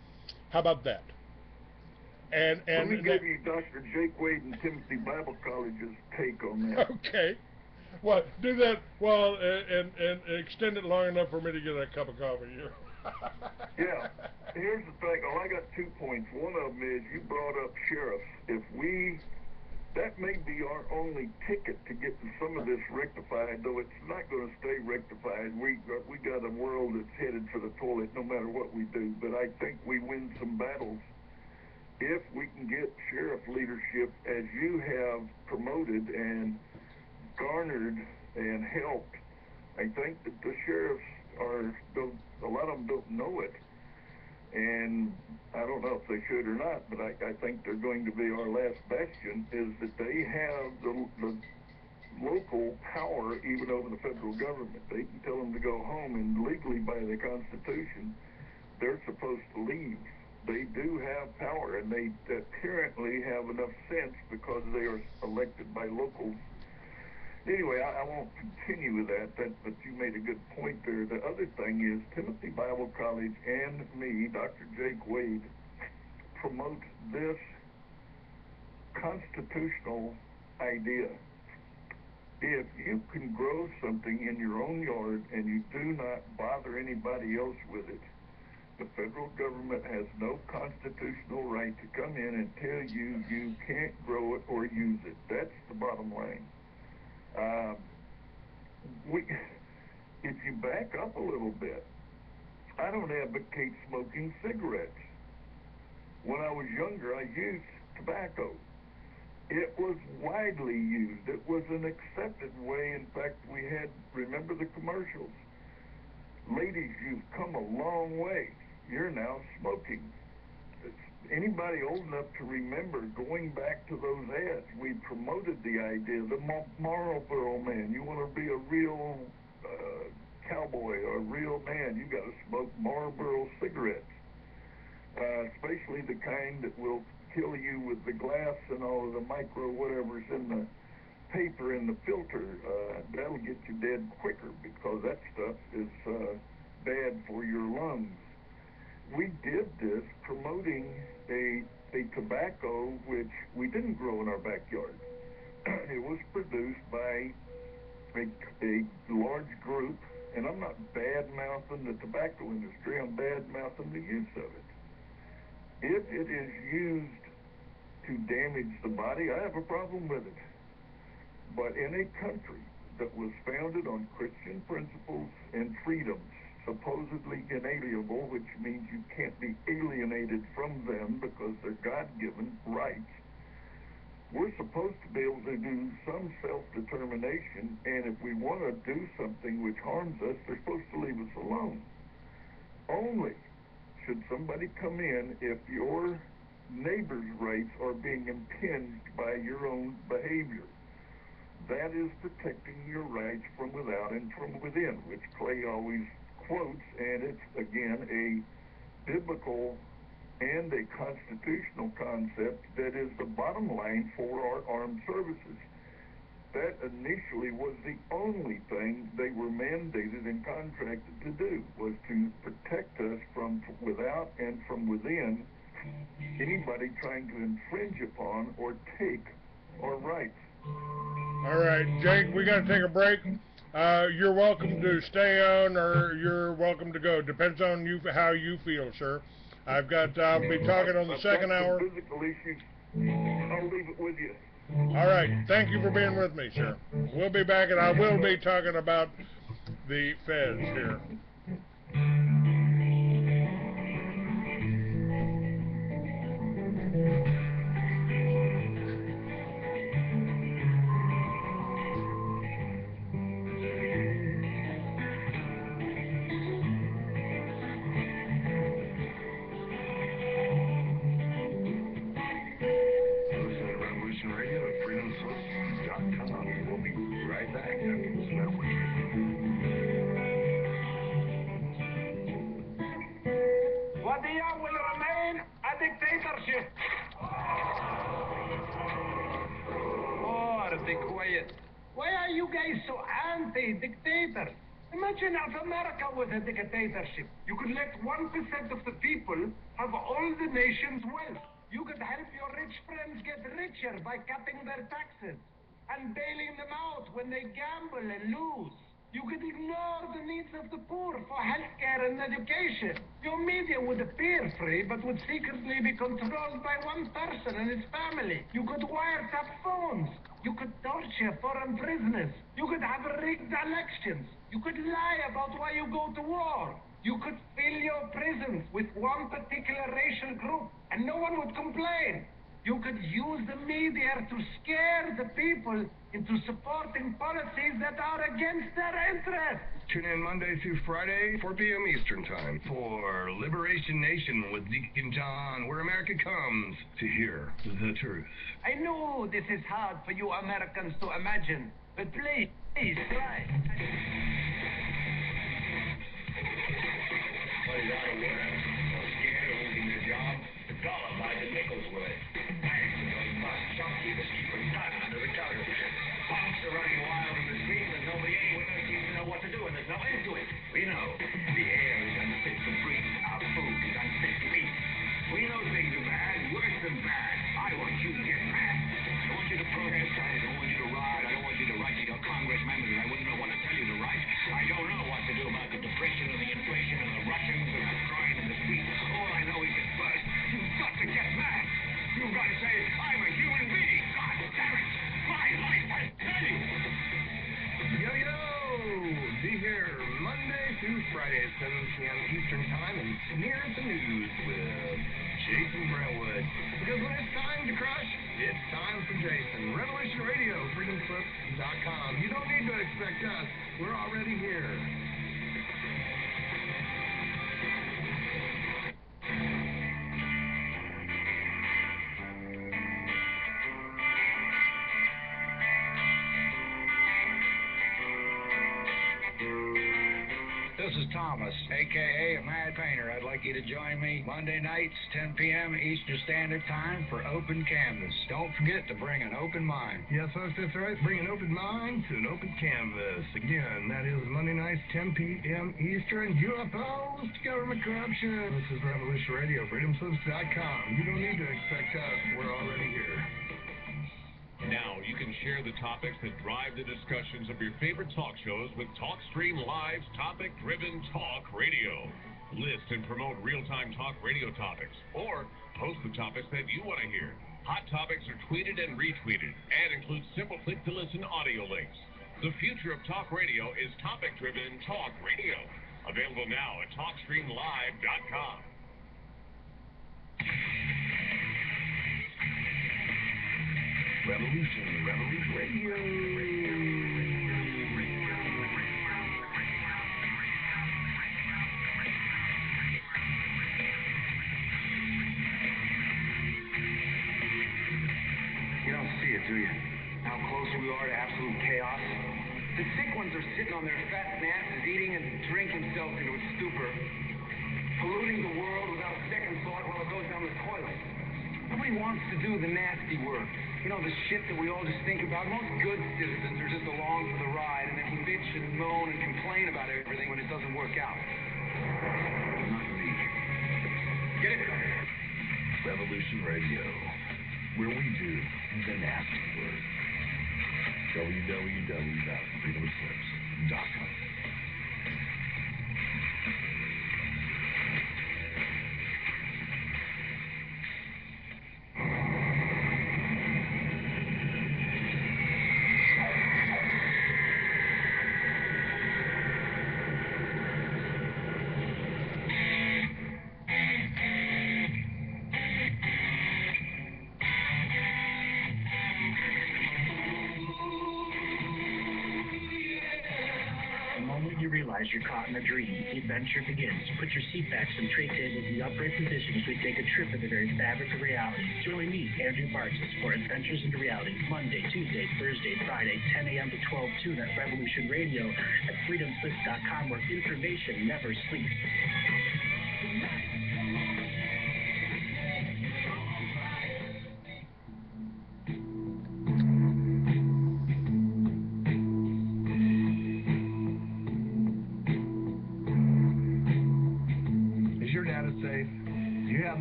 How about that? And let me give you Dr. Jake Wade and Timothy Bible College's take on that. Okay. Well, do that. Well, and extend it long enough for me to get a cup of coffee here. Yeah. Here's the thing. Oh, I got 2 points. One of them is you brought up sheriffs. That may be our only ticket to get some of this rectified, though it's not going to stay rectified. We got a world that's headed for the toilet no matter what we do. But I think we win some battles if we can get sheriff leadership, as you have promoted and garnered and helped. I think that the sheriffs a lot of them don't know it. And I don't know if they should or not, but I think they're going to be our last bastion, is that they have the local power even over the federal government. They can tell them to go home, and legally by the Constitution, they're supposed to leave. They do have power, and they apparently have enough sense because they are elected by locals. Anyway, I won't continue with that, but you made a good point there. The other thing is Timothy Bible College and me, Dr. Jake Wade, promote this constitutional idea. If you can grow something in your own yard and you do not bother anybody else with it, the federal government has no constitutional right to come in and tell you you can't grow it or use it. That's the bottom line. If you back up a little bit, I don't advocate smoking cigarettes. When I was younger, I used tobacco. It was widely used. It was an accepted way. In fact, remember the commercials? Ladies, you've come a long way. You're now smoking. anybody old enough to remember going back to those ads, we promoted the idea, the Marlboro man. You want to be a real cowboy or a real man, you got to smoke Marlboro cigarettes, especially the kind that will kill you with the glass and all of the micro whatever's in the paper in the filter. That'll get you dead quicker because that stuff is bad for your lungs. We did this promoting a tobacco which we didn't grow in our backyard. It was produced by a large group, and I'm not bad-mouthing the tobacco industry, I'm bad-mouthing the use of it. If it is used to damage the body, I have a problem with it. But in a country that was founded on Christian principles and freedoms, supposedly inalienable, which means you can't be alienated from them because they're God-given rights, we're supposed to be able to do some self-determination, and if we want to do something which harms us, they're supposed to leave us alone. Only should somebody come in if your neighbor's rights are being impinged by your own behavior. That is protecting your rights from without and from within, which Clay always quotes, and it's, again, a biblical and a constitutional concept that is the bottom line for our armed services. That initially was the only thing they were mandated and contracted to do, was to protect us from without and from within anybody trying to infringe upon or take our rights. All right, Jake, we got to take a break. You're welcome to stay on, or you're welcome to go. Depends on you how you feel, sir. I'll be talking on the second hour. Physical issues. I'll leave it with you. All right, thank you for being with me, sir. We'll be back, and I will be talking about the feds here. We'll be right back after this message. Wadiya will remain a dictatorship. Oh, be quiet. Why are you guys so anti-dictator? Imagine if America was a dictatorship. You could let 1% of the people have all the nation's wealth. You could help your rich friends get richer by cutting their taxes and bailing them out when they gamble and lose. You could ignore the needs of the poor for healthcare and education. Your media would appear free, but would secretly be controlled by one person and his family. You could wiretap phones. You could torture foreign prisoners. You could have rigged elections. You could lie about why you go to war. You could fill your prisons with one particular racial group, and no one would complain. You could use the media to scare the people into supporting policies that are against their interests. Tune in Monday through Friday, 4 p.m. Eastern Time for Liberation Nation with Deacon John, where America comes to hear the truth. I know this is hard for you Americans to imagine, but please try. What is out of work? Or scared of losing their job? The dollar buys a nickel's worth. Banks and those bust shopkeepers keep a gun under the counter. Punks are running wild in the streets and nobody anywhere seems to know what to do, and there's no end to it. We know the air is unfit to breathe. Our food is unfit to eat. We know things are bad, worse than bad. I want you to get mad. I want you to protest. I don't want you to riot. I don't want you to write to your Congress members. I wouldn't know what to tell you to write. I don't know what to do about the depression and the inflation and the Russians and the crime in the streets. All I know is this first. You've got to get mad. You've got to say, I'm a human being. God damn it. My life has value. Yo. Be here Monday through Friday at 7 p.m. Eastern Time and Near the News with Jason Brentwood. Because when it's time to crush, it's time for Jason. Revolution Radio, freedomslips.com. You don't need to expect us. We're already here. Thomas, a.k.a. a Mad Painter. I'd like you to join me Monday nights, 10 p.m. Eastern Standard Time for Open Canvas. Don't forget to bring an open mind. Yes, folks, that's right. Bring an open mind to an open canvas. Again, that is Monday nights, 10 p.m. Eastern. UFOs, government corruption. This is Revolution Radio, freedomslips.com. You don't need to expect us. We're already here. Now you can share the topics that drive the discussions of your favorite talk shows with TalkStream Live's topic-driven talk radio. List and promote real-time talk radio topics, or post the topics that you want to hear. Hot topics are tweeted and retweeted, and include simple click-to-listen audio links. The future of talk radio is topic-driven talk radio. Available now at TalkStreamLive.com. Revolution Radio. You don't see it, do you? How close we are to absolute chaos? The sick ones are sitting on their fat asses, eating and drinking themselves into a stupor, polluting the world without a second thought while it goes down the toilet. Nobody wants to do the nasty work. You know, the shit that we all just think about. Most good citizens are just along for the ride, and then bitch and moan and complain about everything when it doesn't work out. Not me. Get it? Revolution Radio, where we do the nasty work. www.freedomslips.com. You realize you're caught in a dream. The adventure begins. Put your seat backs and tray tables in the upright position as we take a trip in the very fabric of reality. Join me, Andrew Bartzis, for Adventures into Reality, Monday, Tuesday, Thursday, Friday, 10 a.m. to 12 noon at Revolution Radio at freedomslips.com, where information never sleeps.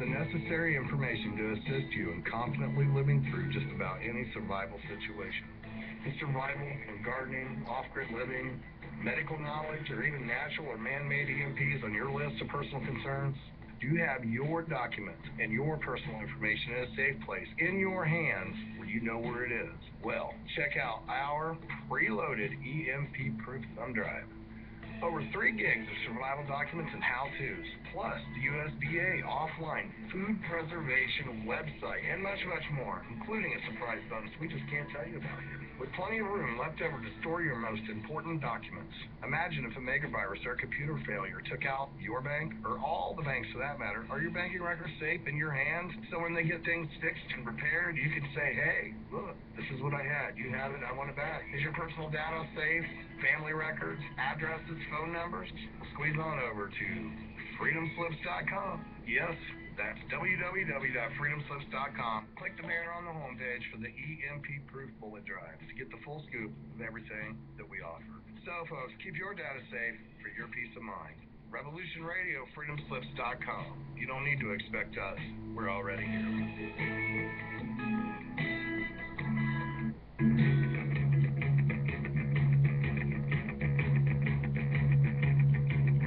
Necessary information to assist you in confidently living through just about any survival situation. Is survival and gardening, off-grid living, medical knowledge, or even natural or man-made EMPs on your list of personal concerns? Do you have your documents and your personal information in a safe place in your hands where you know where it is? Well, check out our preloaded EMP-proof thumb drive. Over 3 gigs of survival documents and how-tos, plus the USDA offline food preservation website, and much, much more, including a surprise bonus we just can't tell you about yet. With plenty of room left over to store your most important documents. Imagine if a megavirus or computer failure took out your bank, or all the banks for that matter. Are your banking records safe in your hands? So when they get things fixed and repaired, you can say, hey, look, this is what I had. You have it, I want it back. Is your personal data safe? Family records, addresses, phone numbers? Squeeze on over to freedomslips.com. Yes, that's www.freedomslips.com. Click the banner on the homepage for the EMP-proof bullet drive to get the full scoop of everything that we offer. So, folks, keep your data safe for your peace of mind. Revolution Radio, freedomslips.com. You don't need to expect us. We're already here.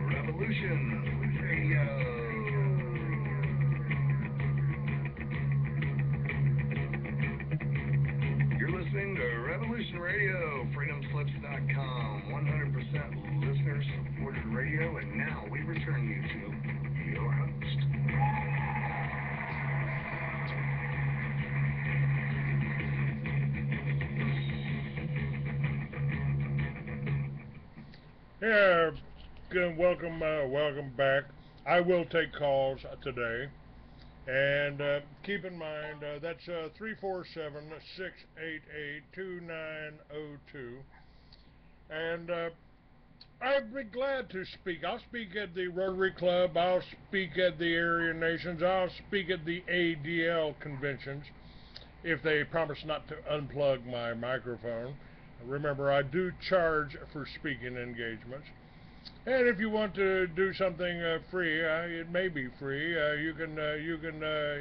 Revolution Radio. You're listening to Revolution Radio, freedomslips.com, 100% listener-supported radio, and now we return you to your host. Yeah, good. Welcome back. I will take calls today, and keep in mind that's 347-688-2902, and I'd be glad to speak. I'll speak at the Rotary Club. I'll speak at the Aryan Nations. I'll speak at the ADL conventions if they promise not to unplug my microphone. Remember, I do charge for speaking engagements. And if you want to do something free, it may be free. You can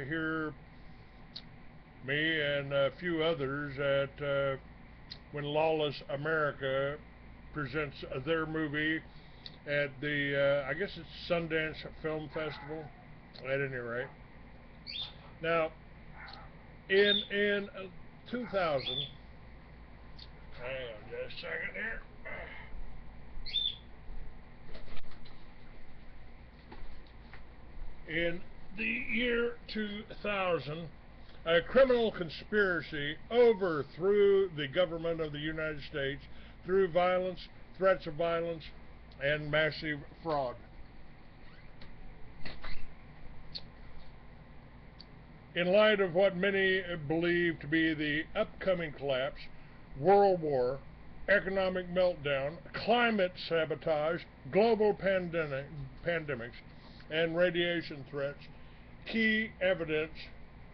hear me and a few others at when Lawless America presents their movie at the I guess it's Sundance Film Festival. At any rate, now in 2000. Hang on just a second here. In the year 2000, a criminal conspiracy overthrew the government of the United States through violence, threats of violence, and massive fraud. In light of what many believe to be the upcoming collapse, world war, economic meltdown, climate sabotage, global pandemics, and radiation threats, key evidence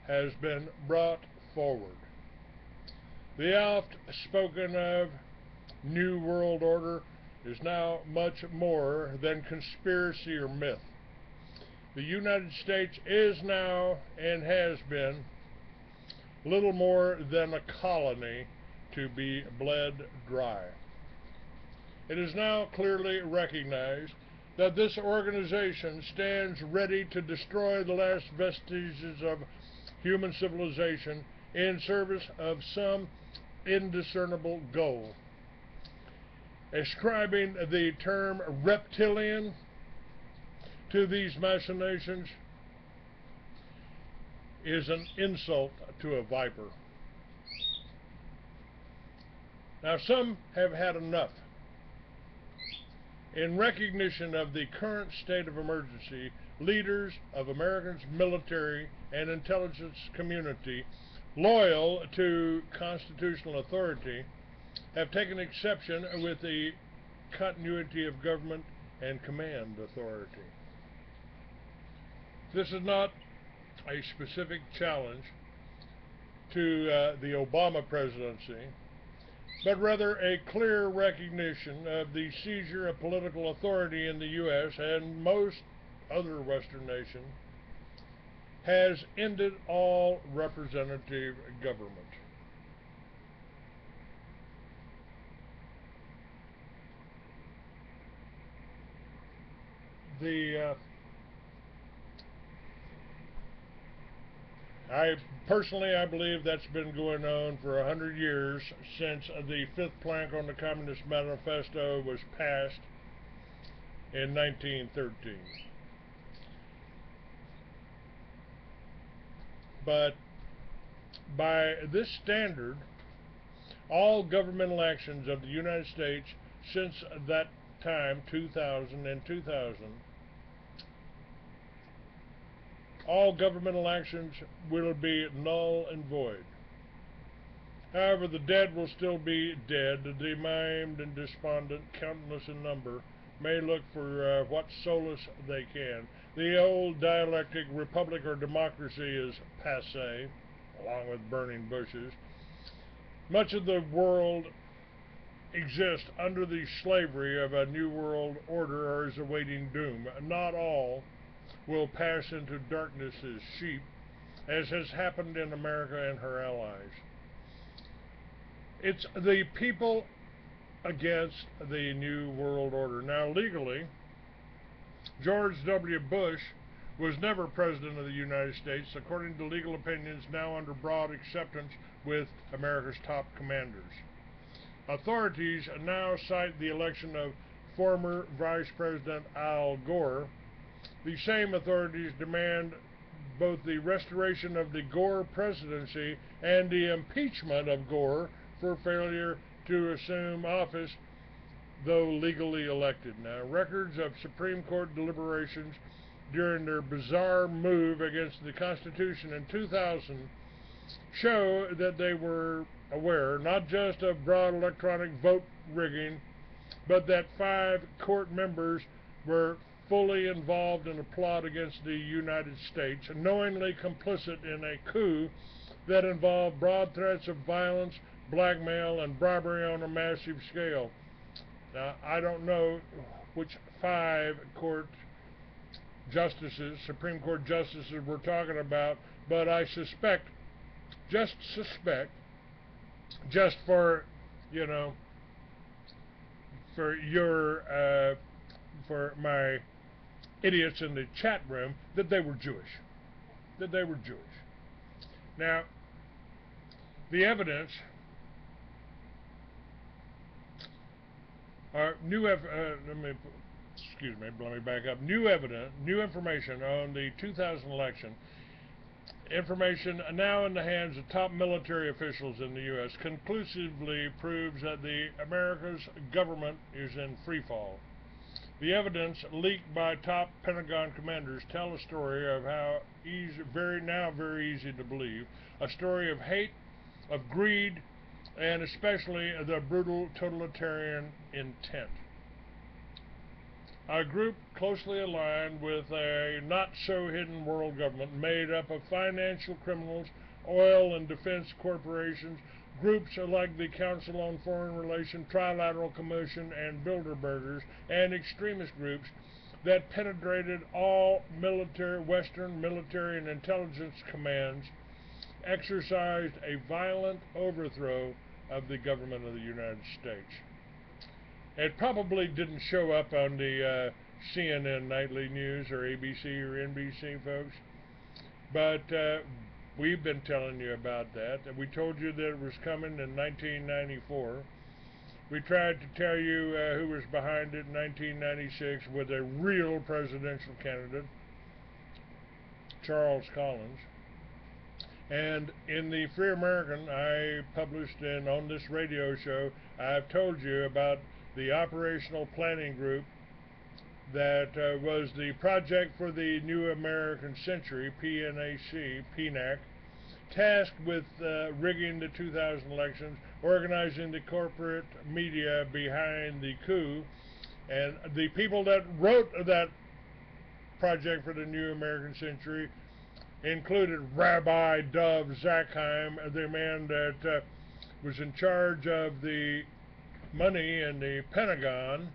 has been brought forward. The oft spoken of New World Order is now much more than conspiracy or myth. The United States is now and has been little more than a colony to be bled dry. It is now clearly recognized that this organization stands ready to destroy the last vestiges of human civilization in service of some indiscernible goal. Ascribing the term reptilian to these machinations is an insult to a viper. Now, some have had enough. In recognition of the current state of emergency, leaders of America's military and intelligence community, loyal to constitutional authority, have taken exception with the continuity of government and command authority. This is not a specific challenge to the Obama presidency, but rather a clear recognition of the seizure of political authority in the U.S. and most other Western nations has ended all representative government. I believe that's been going on for 100 years since the fifth plank on the Communist Manifesto was passed in 1913. But by this standard, all governmental actions of the United States since that time, 2000 and 2000, all governmental actions will be null and void. However, the dead will still be dead. The maimed and despondent, countless in number, may look for what solace they can. The old dialectic, republic or democracy, is passé, along with burning bushes. Much of the world exists under the slavery of a new world order or is awaiting doom. Not all will pass into darkness as sheep, as has happened in America and her allies. It's the people against the New World Order. Now, legally, George W. Bush was never President of the United States, according to legal opinions now under broad acceptance with America's top commanders. Authorities now cite the election of former Vice President Al Gore. The same authorities demand both the restoration of the Gore presidency and the impeachment of Gore for failure to assume office, though legally elected. Now, records of Supreme Court deliberations during their bizarre move against the Constitution in 2000 show that they were aware not just of broad electronic vote rigging, but that 5 court members were fully involved in a plot against the United States, knowingly complicit in a coup that involved broad threats of violence, blackmail, and bribery on a massive scale. Now, I don't know which 5 court justices, Supreme Court justices we're talking about, but I suspect, just for, you know, for your, for my idiots in the chat room, that they were Jewish. Now, the evidence, let me back up. New information on the 2000 election, information now in the hands of top military officials in the U.S. conclusively proves that the America's government is in free fall. The evidence leaked by top Pentagon commanders tell a story of how very easy to believe, a story of hate, of greed, and especially the brutal totalitarian intent. A group closely aligned with a not-so-hidden world government made up of financial criminals, oil and defense corporations, groups like the Council on Foreign Relations, Trilateral Commission, and Bilderbergers, and extremist groups that penetrated all Western military and intelligence commands, exercised a violent overthrow of the government of the United States. It probably didn't show up on the CNN nightly news or ABC or NBC, folks, but we've been telling you about that. We told you that it was coming in 1994. We tried to tell you who was behind it in 1996 with a real presidential candidate, Charles Collins. And in the Free American, I published, and on this radio show, I've told you about the operational planning group that was the Project for the New American Century, PNAC, tasked with rigging the 2000 elections, organizing the corporate media behind the coup, and the people that wrote that Project for the New American Century included Rabbi Dov Zakheim, the man that was in charge of the money in the Pentagon,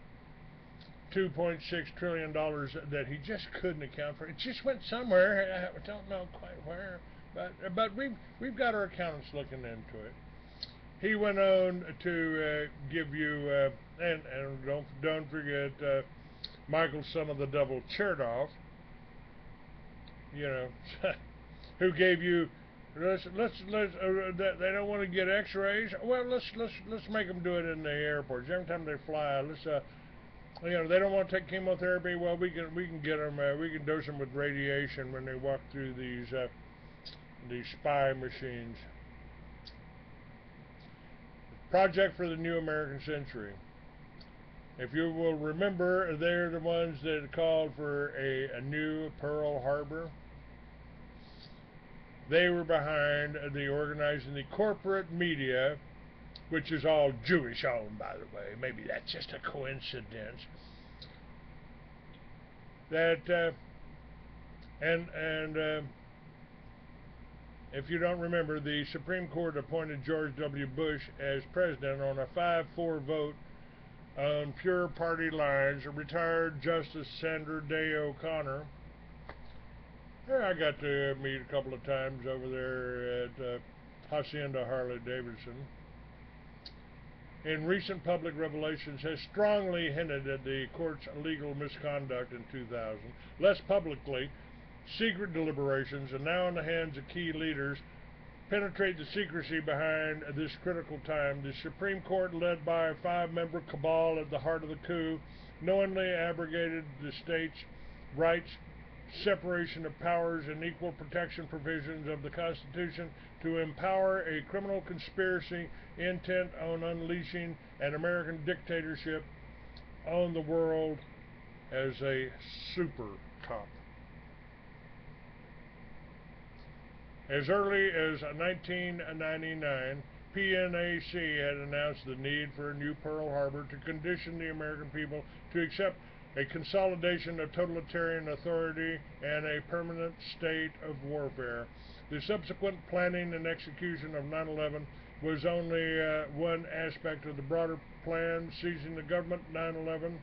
$2.6 trillion that he just couldn't account for. It just went somewhere. I don't know quite where, but we've got our accountants looking into it. He went on to give you and don't forget Michael, son of the devil, Chertoff, you know, who gave you. They don't want to get X-rays. Well, let's make them do it in the airports. Every time they fly, you know, they don't want to take chemotherapy. Well, we can get them. We can dose them with radiation when they walk through these spy machines. Project for the New American Century. If you will remember, they're the ones that called for a new Pearl Harbor. They were behind the organizing the corporate media, which is all Jewish owned, by the way. Maybe that's just a coincidence. That if you don't remember, the Supreme Court appointed George W. Bush as president on a 5-4 vote on pure party lines. Retired Justice Sandra Day O'Connor. I got to meet a couple of times over there at Hacienda Harley-Davidson. In recent public revelations, has strongly hinted at the court's illegal misconduct in 2000. Less publicly, secret deliberations, and now in the hands of key leaders, penetrate the secrecy behind this critical time. The Supreme Court, led by a 5-member cabal at the heart of the coup, knowingly abrogated the state's rights, separation of powers, and equal protection provisions of the Constitution to empower a criminal conspiracy intent on unleashing an American dictatorship on the world as a super cop. As early as 1999, PNAC had announced the need for a new Pearl Harbor to condition the American people to accept a consolidation of totalitarian authority and a permanent state of warfare. The subsequent planning and execution of 9/11 was only one aspect of the broader plan: seizing the government, 9/11,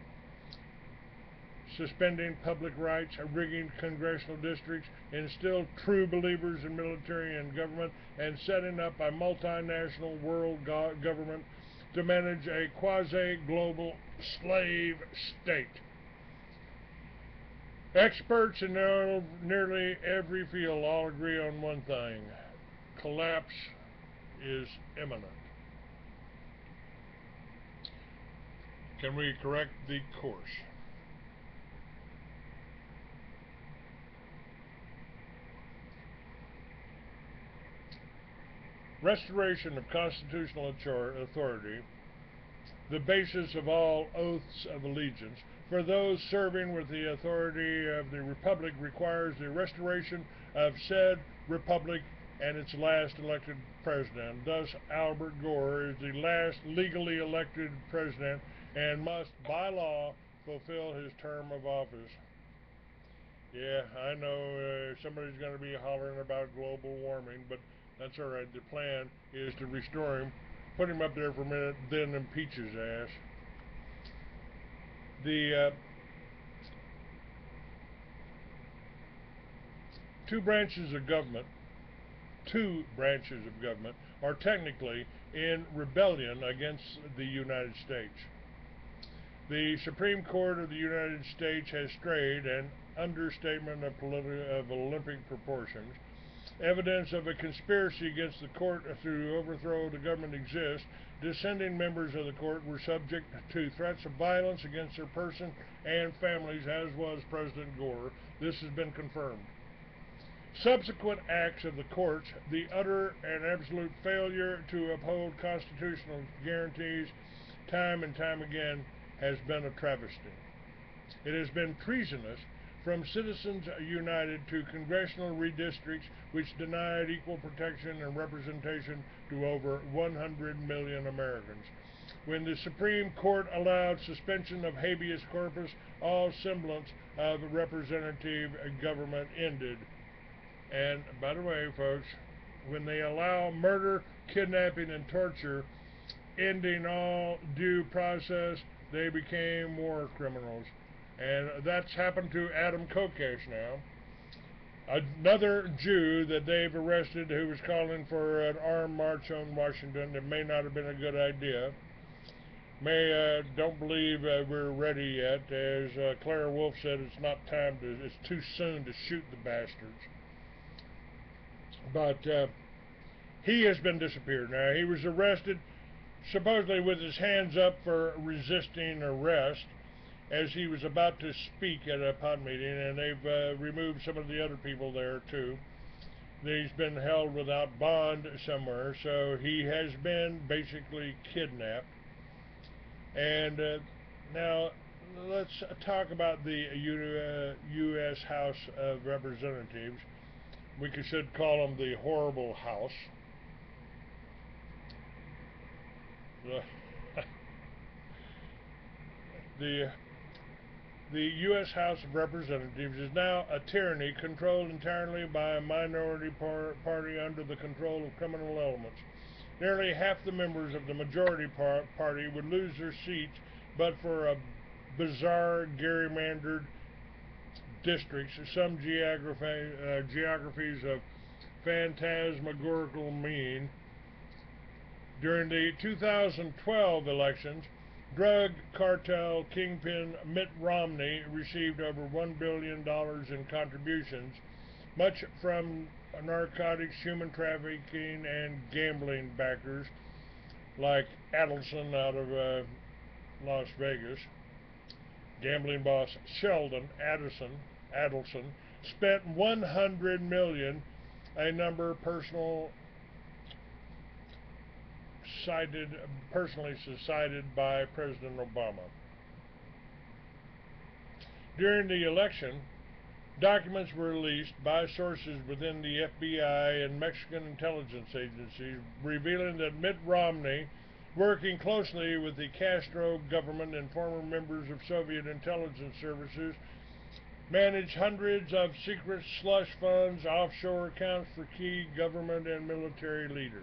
suspending public rights, rigging congressional districts, instilled true believers in military and government, and setting up a multinational world government to manage a quasi-global slave state. Experts in nearly every field all agree on one thing: collapse is imminent. Can we correct the course? Restoration of constitutional authority, the basis of all oaths of allegiance, for those serving with the authority of the Republic, requires the restoration of said Republic and its last elected president. Thus, Albert Gore is the last legally elected president and must, by law, fulfill his term of office. Yeah, I know somebody's going to be hollering about global warming, but that's all right. The plan is to restore him, put him up there for a minute, then impeach his ass. The two branches of government are technically in rebellion against the United States. The Supreme Court of the United States has strayed, an understatement of Olympic proportions. Evidence of a conspiracy against the court to overthrow the government exists. Dissenting members of the court were subject to threats of violence against their person and families, as was President Gore. This has been confirmed. Subsequent acts of the courts, the utter and absolute failure to uphold constitutional guarantees time and time again, has been a travesty. It has been treasonous, from Citizens United to congressional redistricts which denied equal protection and representation to over 100 million Americans. When the Supreme Court allowed suspension of habeas corpus, all semblance of representative government ended. And by the way, folks, when they allow murder, kidnapping, and torture, ending all due process, they became war criminals. And that's happened to Adam Kokesh now. Another Jew that they've arrested who was calling for an armed march on Washington. It may not have been a good idea. Don't believe we're ready yet. As Clara Wolf said, it's too soon to shoot the bastards. But he has been disappeared now. He was arrested supposedly with his hands up for resisting arrest, as he was about to speak at a pod meeting, and they've removed some of the other people there too. He's been held without bond somewhere, so he has been basically kidnapped. And now let's talk about the U.S. House of Representatives. We should call them the horrible House. The U.S. House of Representatives is now a tyranny controlled entirely by a minority party under the control of criminal elements. Nearly half the members of the majority party would lose their seats but for a bizarre gerrymandered districts, some geographies of phantasmagorical mean. During the 2012 elections, drug cartel kingpin Mitt Romney received over $1 billion in contributions, much from narcotics, human trafficking, and gambling backers like Adelson out of Las Vegas. Gambling boss Sheldon Adelson spent $100 million, a number personally cited by President Obama. During the election, Documents were released by sources within the FBI and Mexican intelligence agencies revealing that Mitt Romney, working closely with the Castro government and former members of Soviet intelligence services, managed hundreds of secret slush funds, offshore accounts for key government and military leaders.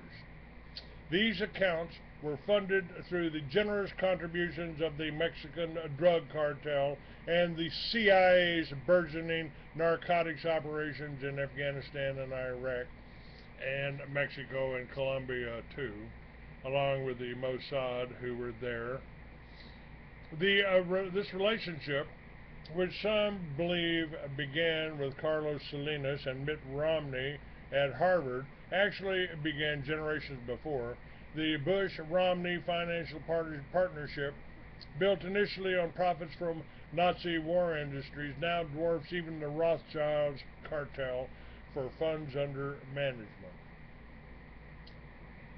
These accounts were funded through the generous contributions of the Mexican drug cartel and the CIA's burgeoning narcotics operations in Afghanistan and Iraq and Mexico and Colombia too, along with the Mossad who were there. This relationship, which some believe began with Carlos Salinas and Mitt Romney at Harvard, actually began generations before. The Bush-Romney financial partnership, built initially on profits from Nazi war industries, now dwarfs even the Rothschilds cartel for funds under management.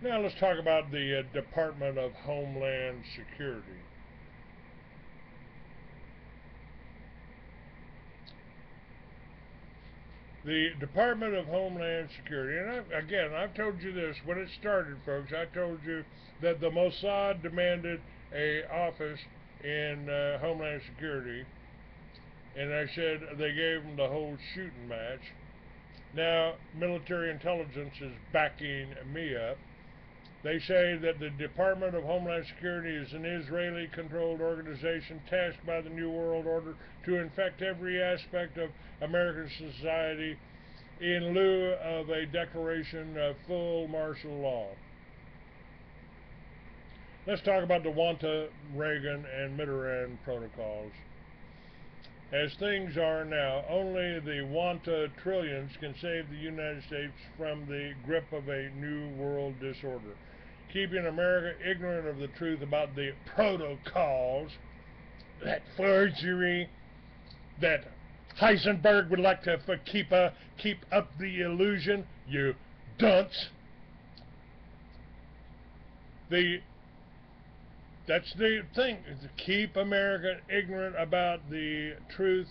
Now let's talk about the Department of Homeland Security. The Department of Homeland Security, and I've told you this when it started, folks. I told you that the Mossad demanded an office in Homeland Security, and I said they gave them the whole shooting match. Now, military intelligence is backing me up. They say that the Department of Homeland Security is an Israeli-controlled organization tasked by the New World Order to infect every aspect of American society in lieu of a declaration of full martial law. Let's talk about the Wanta, Reagan, and Mitterrand protocols. As things are now, only the Wanta trillions can save the United States from the grip of a New World disorder, keeping America ignorant of the truth about the protocols, that forgery, that Heisenberg would like to keep up the illusion, you dunce. That's the thing, is to keep America ignorant about the truth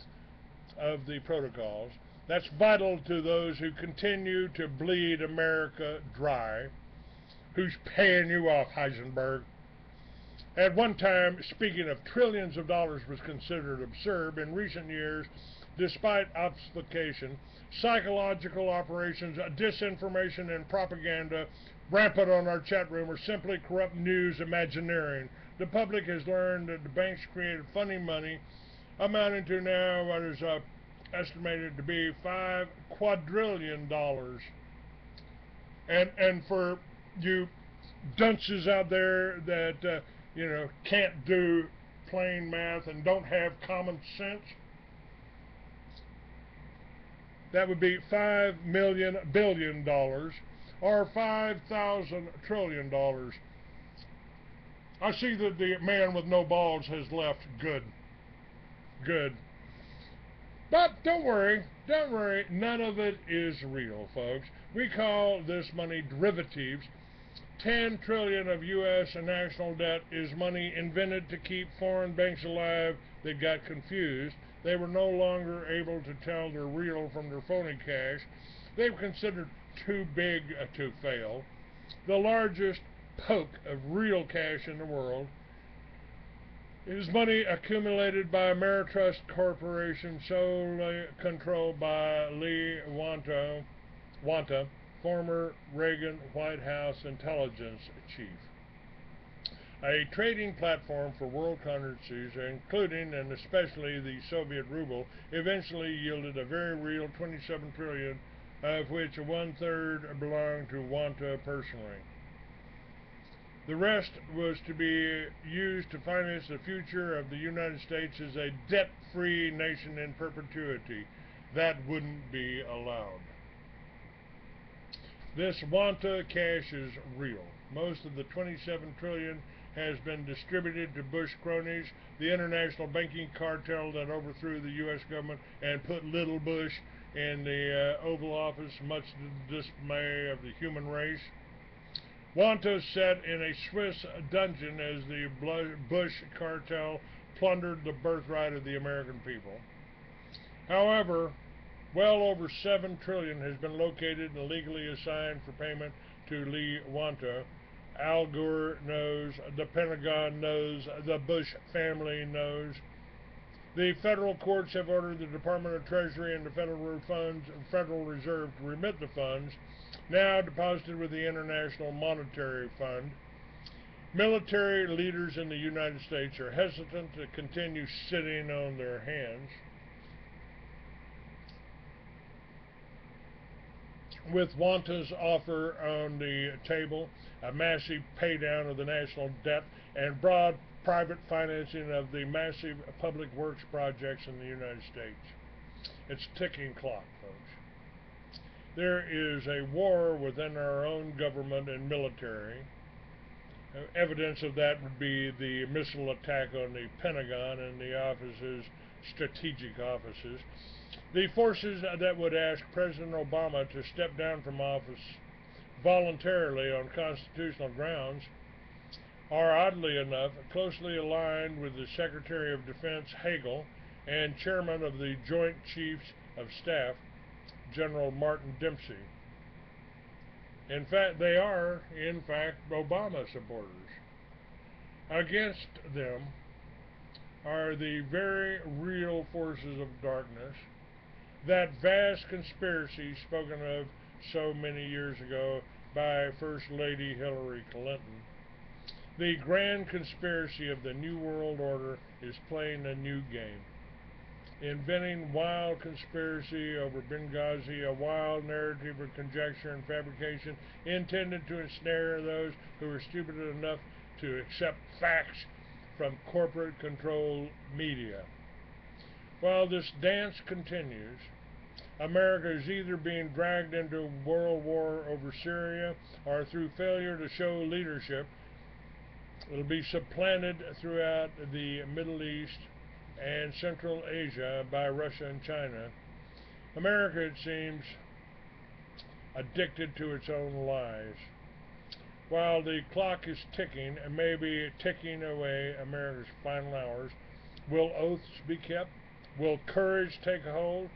of the protocols. That's vital to those who continue to bleed America dry. Who's paying you off, Heisenberg? At one time, speaking of trillions of dollars was considered absurd. In recent years, despite obfuscation, psychological operations, disinformation, and propaganda rampant on our chat room are simply corrupt news imagineering. The public has learned that the banks created funny money amounting to now what is estimated to be $5 quadrillion. And for you dunces out there that can't do plain math and don't have common sense, that would be $5 million billion or $5,000 trillion. I see that the man with no balls has left. Good. But don't worry, none of it is real, folks. We call this money derivatives. 10 trillion of U.S. national debt is money invented to keep foreign banks alive that got confused. They were no longer able to tell their real from their phony cash. They were considered too big to fail. The largest poke of real cash in the world is money accumulated by Ameritrust Corporation, solely controlled by Lee Wanta, former Reagan White House intelligence chief. A trading platform for world currencies, including and especially the Soviet ruble, eventually yielded a very real 27 trillion, of which 1/3 belonged to Wanta personally. The rest was to be used to finance the future of the United States as a debt-free nation in perpetuity. That wouldn't be allowed. This Wanta cash is real. Most of the 27 trillion has been distributed to Bush cronies, the international banking cartel that overthrew the U.S. government and put little Bush in the Oval Office, much to the dismay of the human race. Wanta sat in a Swiss dungeon as the Bush cartel plundered the birthright of the American people. However, Well over $7 trillion has been located and legally assigned for payment to Lee Wanta. Al Gore knows, the Pentagon knows, the Bush family knows. The federal courts have ordered the Department of Treasury and the Federal Reserve to remit the funds, now deposited with the International Monetary Fund. Military leaders in the United States are hesitant to continue sitting on their hands. With Wanta's offer on the table, a massive paydown of the national debt, and broad private financing of the massive public works projects in the United States. It's a ticking clock, folks. There is a war within our own government and military. Evidence of that would be the missile attack on the Pentagon and the offices, strategic offices. The forces that would ask President Obama to step down from office voluntarily on constitutional grounds are, oddly enough, closely aligned with the Secretary of Defense Hagel and Chairman of the Joint Chiefs of Staff, General Martin Dempsey. In fact, they are, Obama supporters. Against them are the very real forces of darkness, that vast conspiracy spoken of so many years ago by First Lady Hillary Clinton. The grand conspiracy of the New World Order is playing a new game, inventing wild conspiracy over Benghazi, a wild narrative of conjecture and fabrication intended to ensnare those who are stupid enough to accept facts from corporate-controlled media. While this dance continues, America is either being dragged into a world war over Syria, or through failure to show leadership, it will be supplanted throughout the Middle East and Central Asia by Russia and China. America, it seems, addicted to its own lies. While the clock is ticking, and maybe ticking away America's final hours, will oaths be kept? Will courage take a hold?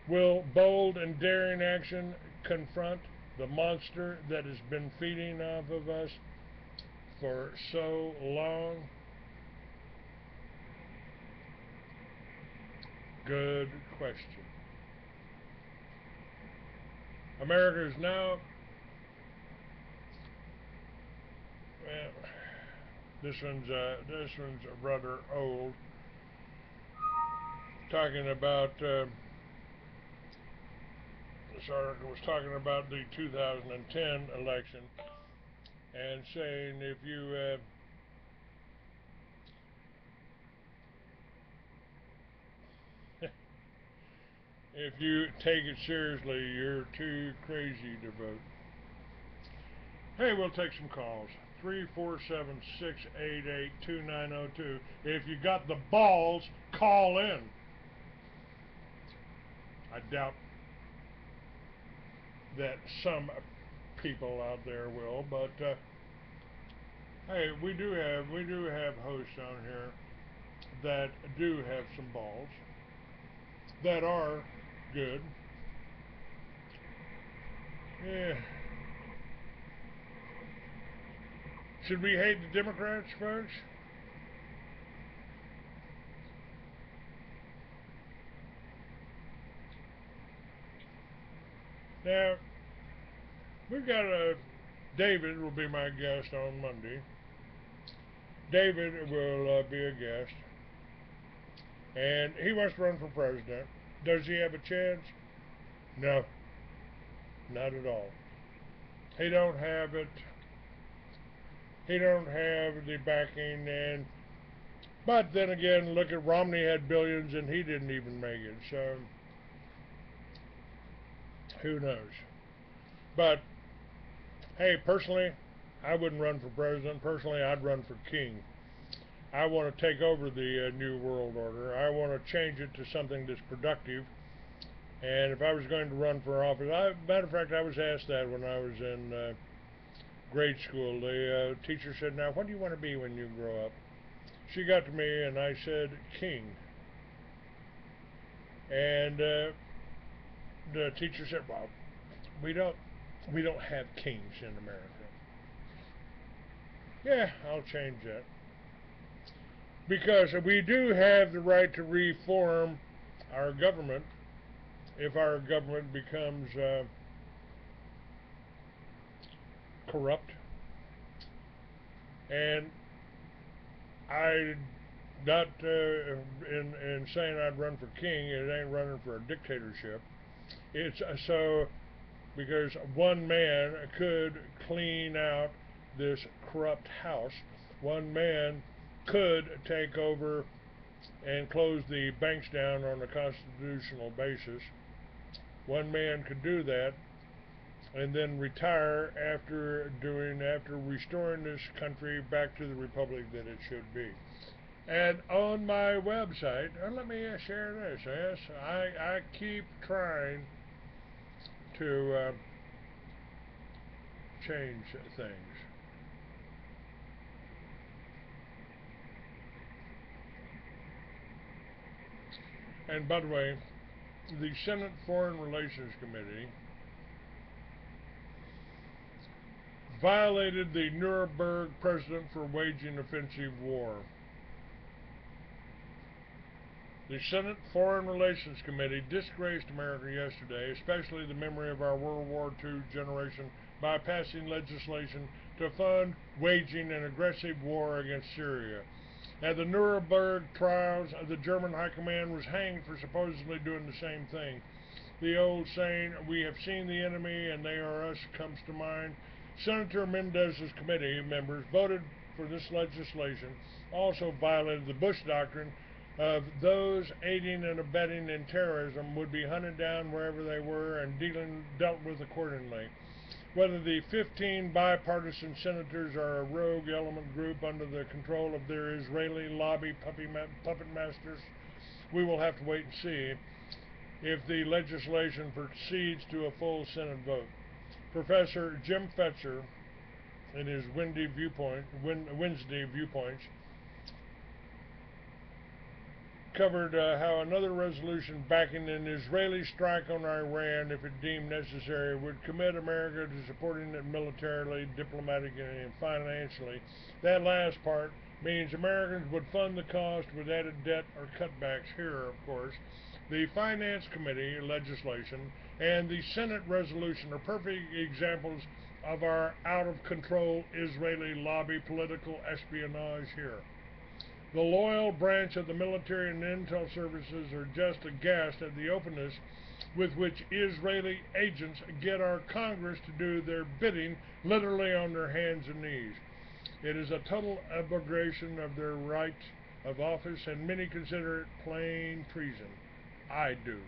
Will bold and daring action confront the monster that has been feeding off of us for so long? Good question. America is now, well, this one's rather old. Talking about this article was talking about the 2010 election and saying if you take it seriously, you're too crazy to vote. Hey, we'll take some calls. 347-688-2902. If you got the balls, call in. I doubt that some people out there will, but hey, we do have hosts on here that do have some balls, that are good. Yeah. Should we hate the Democrats, folks? Now, we've got David will be my guest on Monday. David will be a guest. And he wants to run for president. Does he have a chance? No. Not at all. He don't have it. He don't have the backing, but then again, look at Romney, had billions and he didn't even make it, so who knows. But hey, personally, I wouldn't run for president. Personally, I'd run for king. I want to take over the New World Order. I want to change it to something that's productive. And if I was going to run for office, matter of fact, I was asked that when I was in grade school. The teacher said, now, what do you want to be when you grow up? She got to me and I said, king. And the teacher said, "Well, we don't have kings in America." Yeah, I'll change that. Because we do have the right to reform our government if our government becomes corrupt. And I not in saying I'd run for king, it ain't running for a dictatorship. It's so because one man could clean out this corrupt house. One man could take over and close the banks down on a constitutional basis. One man could do that and then retire after restoring this country back to the republic that it should be. And on my website, let me share this. Yes, I keep trying to change things. And by the way, the Senate Foreign Relations Committee violated the Nuremberg precedent for waging offensive war. The Senate Foreign Relations Committee disgraced America yesterday, especially the memory of our World War II generation, by passing legislation to fund waging an aggressive war against Syria. At the Nuremberg trials, the German High Command was hanged for supposedly doing the same thing. The old saying, "We have seen the enemy and they are us," comes to mind. Senator Mendez's committee members voted for this legislation, also violated the Bush doctrine of those aiding and abetting in terrorism would be hunted down wherever they were and dealt with accordingly. Whether the 15 bipartisan senators are a rogue element group under the control of their Israeli lobby puppet masters, we will have to wait and see if the legislation proceeds to a full Senate vote. Professor Jim Fetzer, in his Wednesday viewpoints, covered how another resolution backing an Israeli strike on Iran, if it deemed necessary, would commit America to supporting it militarily, diplomatically, and financially. That last part means Americans would fund the cost with added debt or cutbacks. Here, of course, the Finance Committee legislation and the Senate resolution are perfect examples of our out-of-control Israeli lobby political espionage here. The loyal branch of the military and intel services are just aghast at the openness with which Israeli agents get our Congress to do their bidding literally on their hands and knees. It is a total abrogation of their right of office, and many consider it plain treason. I do.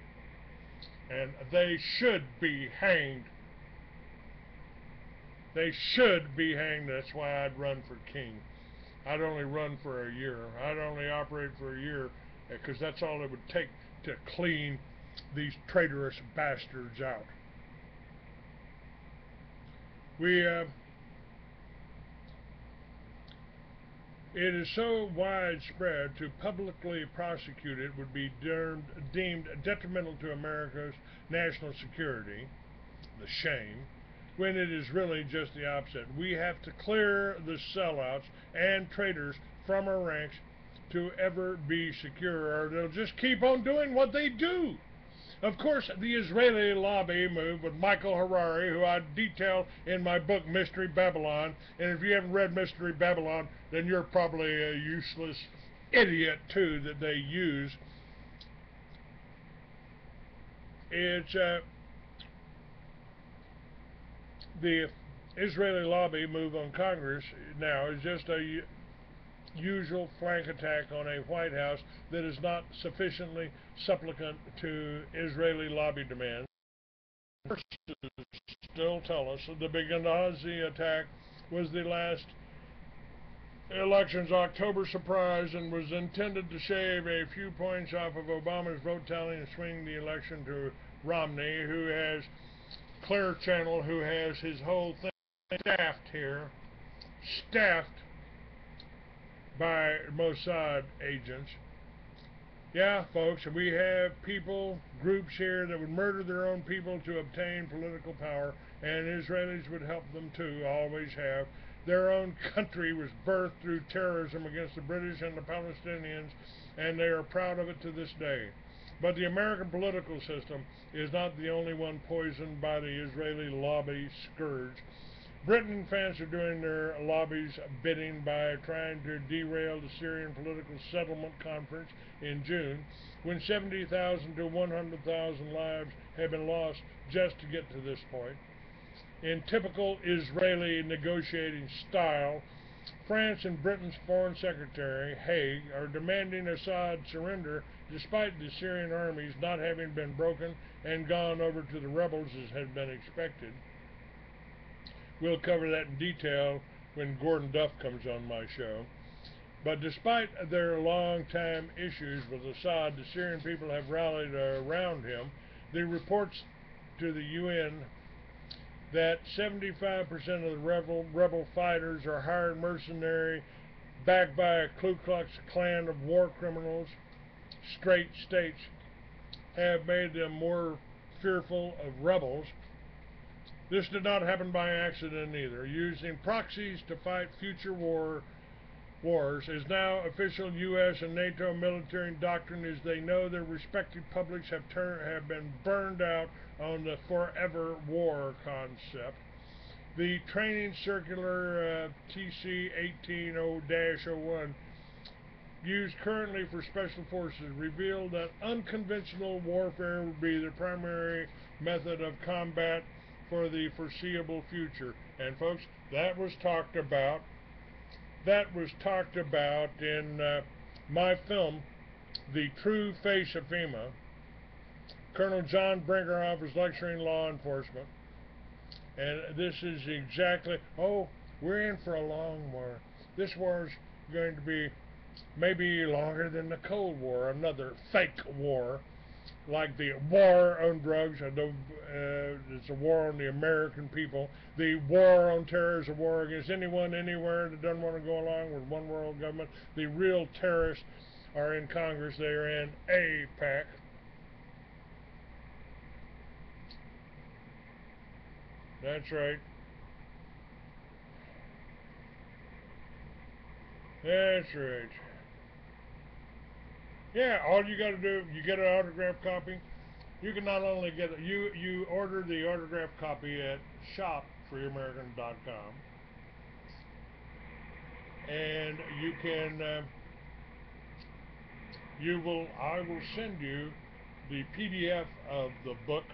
And they should be hanged. They should be hanged. That's why I'd run for king. I'd only run for a year. I'd only operate for a year because that's all it would take to clean these traitorous bastards out. It is so widespread to publicly prosecute it would be deemed detrimental to America's national security, the shame, when it is really just the opposite. We have to clear the sellouts and traitors from our ranks to ever be secure, or they'll just keep on doing what they do. Of course, the Israeli lobby move with Michael Harari, who I detail in my book, Mystery Babylon, and if you haven't read Mystery Babylon, then you're probably a useless idiot, too, that they use. It's the Israeli lobby move on Congress now is just a usual flank attack on a White House that is not sufficiently supplicant to Israeli lobby demands. Sources still tell us that the Benghazi attack was the last election's October surprise and was intended to shave a few points off of Obama's vote tally and swing the election to Romney, who has Clear Channel, who has his whole thing staffed by Mossad agents. Yeah, folks, we have people, groups here that would murder their own people to obtain political power, and Israelis would help them too, always have. Their own country was birthed through terrorism against the British and the Palestinians, and they are proud of it to this day. But the American political system is not the only one poisoned by the Israeli lobby scourge. Britain and France are doing their lobby's bidding by trying to derail the Syrian political settlement conference in June, when 70,000 to 100,000 lives have been lost just to get to this point. In typical Israeli negotiating style, France and Britain's Foreign Secretary, Haig, are demanding Assad surrender despite the Syrian armies not having been broken and gone over to the rebels as had been expected. We'll cover that in detail when Gordon Duff comes on my show. But despite their long-time issues with Assad, the Syrian people have rallied around him. The reports to the UN that 75% of the rebel fighters are hired mercenary, backed by a Ku Klux Klan of war criminals, straight states, have made them more fearful of rebels. This did not happen by accident either. Using proxies to fight future wars is now official U.S. and NATO military doctrine, as they know their respective publics have been burned out on the forever war concept. The training circular TC 180-01 used currently for special forces revealed that unconventional warfare would be the primary method of combat for the foreseeable future. And folks, that was talked about in my film, The True Face of FEMA. Colonel John Brinkerhoff is lecturing law enforcement, and this is exactly, we're in for a long war. This war is going to be maybe longer than the Cold War, another fake war, like the war on drugs. It's a war on the American people. The war on terror is a war against anyone, anywhere that doesn't want to go along with one world government. The real terrorists are in Congress. They are in AIPAC. That's right. That's right. Yeah, all you got to do, you get an autographed copy. You can not only get it, you order the autographed copy at shopfreeamerican.com, and you can I will send you the PDF of the book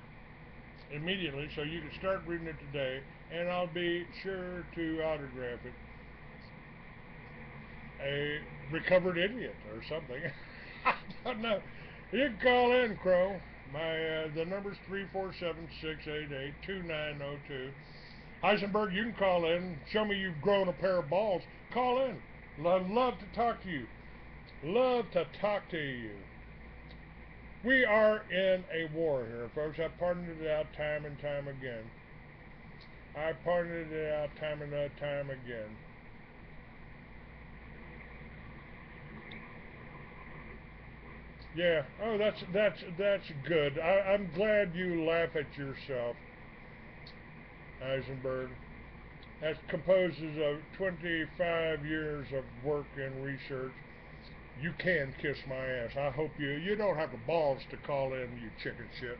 immediately, so you can start reading it today, and I'll be sure to autograph it. A recovered idiot or something. I don't know. You can call in, Crow. The number's 347-688-2902. Heisenberg, you can call in. Show me you've grown a pair of balls. Call in. I'd love to talk to you. Love to talk to you. We are in a war here, folks. I've pointed it out time and time again. I've pointed it out time and time again. Yeah. Oh, that's good. I'm glad you laugh at yourself, Eisenberg. That composes of 25 years of work and research. You can kiss my ass. I hope you don't have the balls to call in, you chicken shit.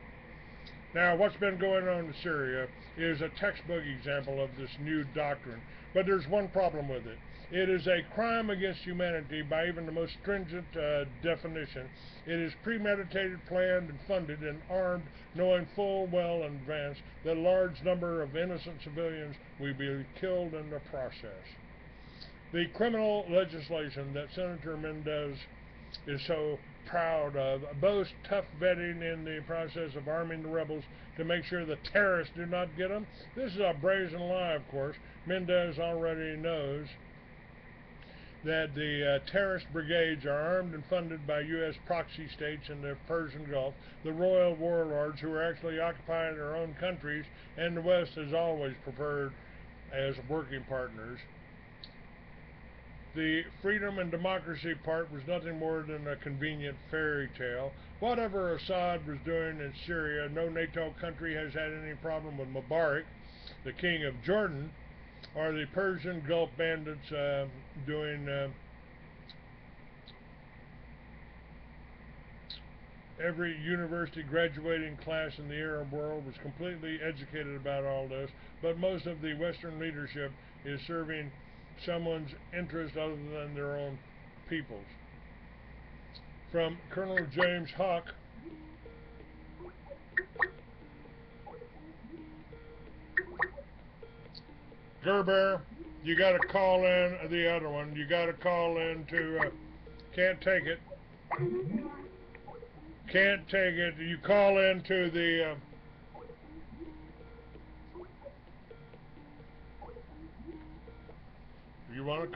Now, what's been going on in Syria is a textbook example of this new doctrine, but there's one problem with it. It is a crime against humanity by even the most stringent definition. It is premeditated, planned, and funded and armed, knowing full well in advance that a large number of innocent civilians will be killed in the process. The criminal legislation that Senator Mendez is so proud of boasts tough vetting in the process of arming the rebels to make sure the terrorists do not get them. This is a brazen lie, of course. Mendez already knows that the terrorist brigades are armed and funded by U.S. proxy states in the Persian Gulf, the royal warlords who are actually occupying their own countries, and the West has always preferred as working partners. The freedom and democracy part was nothing more than a convenient fairy tale. Whatever Assad was doing in Syria, no NATO country has had any problem with Mubarak, the king of Jordan, or the Persian Gulf bandits doing every university graduating class in the Arab world was completely educated about all this, but most of the Western leadership is serving someone's interest other than their own people's. From Colonel James Hawk, Gerber, you got to call in the other one. You got to call in to, can't take it. Can't take it. You call into the you want to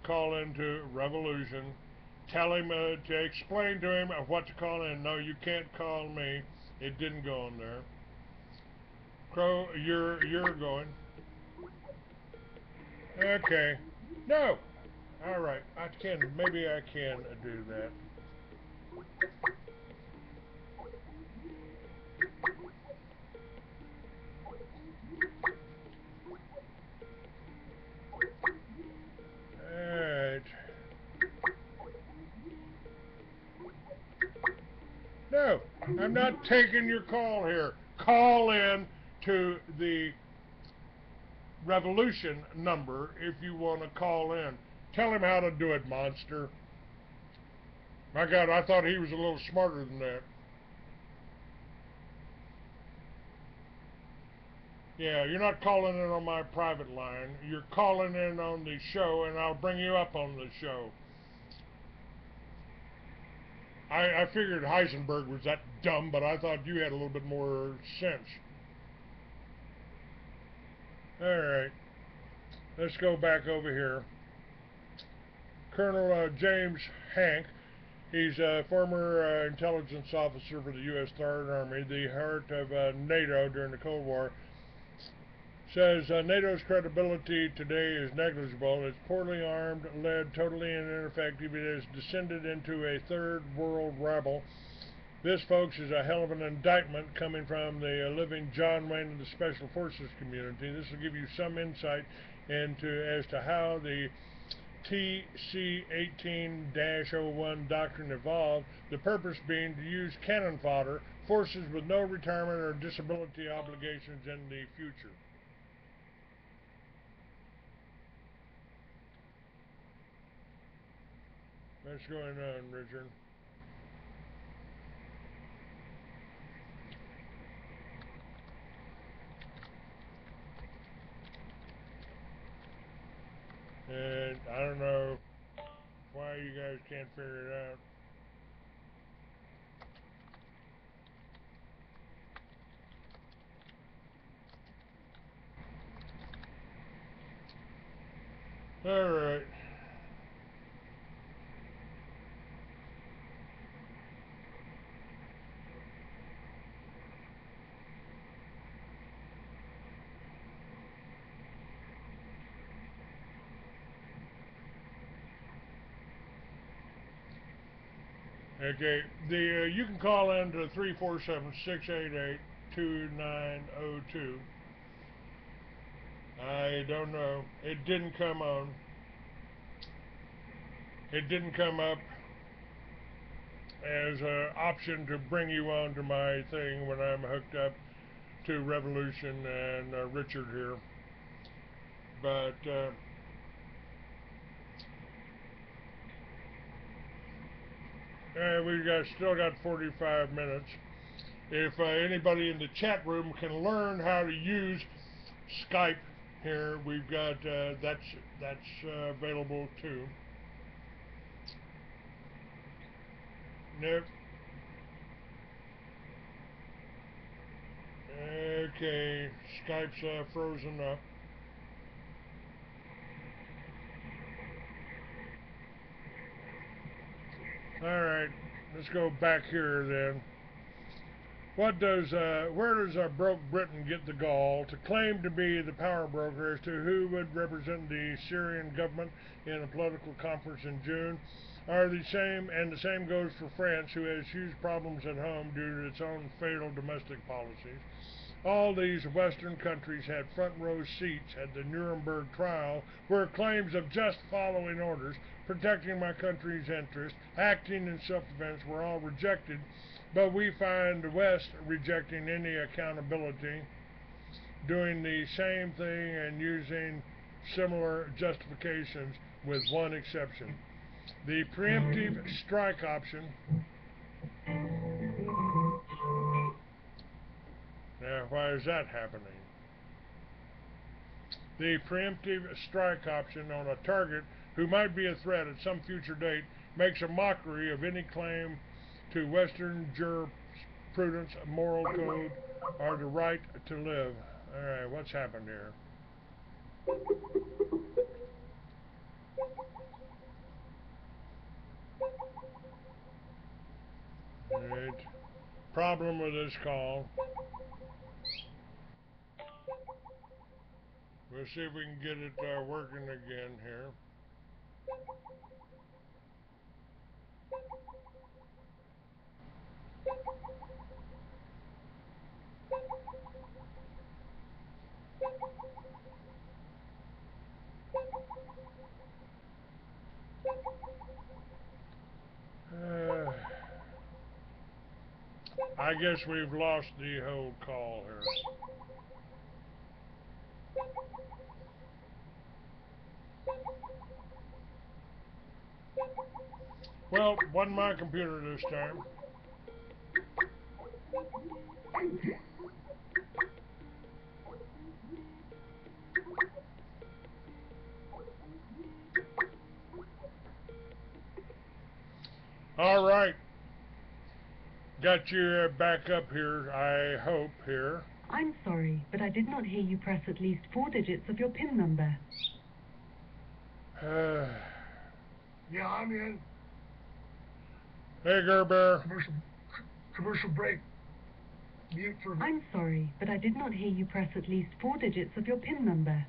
call into Revolution. Tell him to explain to him what to call in. No, you can't call me. It didn't go on there. Crow, you're going. Okay. No. All right. I can. Maybe I can do that. Alright. No, I'm not taking your call here. Call in to the Revolution number if you want to call in. Tell him how to do it, monster. My God, I thought he was a little smarter than that. Yeah, you're not calling in on my private line. You're calling in on the show, and I'll bring you up on the show. I figured Heisenberg was that dumb, but I thought you had a little bit more sense. Alright, let's go back over here. Colonel James Hank, he's a former intelligence officer for the U.S. Third Army, the heart of NATO during the Cold War, says NATO's credibility today is negligible. It's poorly armed, led, totally ineffective. It has descended into a third world rabble. This, folks, is a hell of an indictment coming from the living John Wayne of the Special Forces community. This will give you some insight into as to how the TC-18-01 doctrine evolved, the purpose being to use cannon fodder, forces with no retirement or disability obligations in the future. What's going on, Richard? And I don't know why you guys can't figure it out. Alright. Okay, you can call in to 347-688-2902. I don't know. It didn't come on. It didn't come up as an option to bring you on to my thing when I'm hooked up to Revolution and Richard here. But we've still got 45 minutes. If anybody in the chat room can learn how to use Skype here, we've got that's available too. Nope. Okay, Skype's frozen up. Alright, let's go back here then. Where does broke Britain get the gall to claim to be the power broker as to who would represent the Syrian government in a political conference in June? Are the same, and the same goes for France, who has huge problems at home due to its own fatal domestic policies. All these Western countries had front row seats at the Nuremberg trial, where claims of just following orders, protecting my country's interests, acting in self-defense were all rejected, but we find the West rejecting any accountability, doing the same thing and using similar justifications with one exception. The preemptive strike option. Now, why is that happening? The preemptive strike option on a target who might be a threat at some future date makes a mockery of any claim to Western jurisprudence, moral code, or the right to live. Alright, what's happened here? Alright. Problem with this call. We'll see if we can get it working again here. I guess we've lost the whole call here. Well, wasn't my computer this time. All right. Got you back up here, I hope, here. I'm sorry, but I did not hear you press at least 4 digits of your PIN number. Yeah, I'm in. Hey, Gerber. Commercial break. Mute for... I'm sorry, but I did not hear you press at least 4 digits of your PIN number.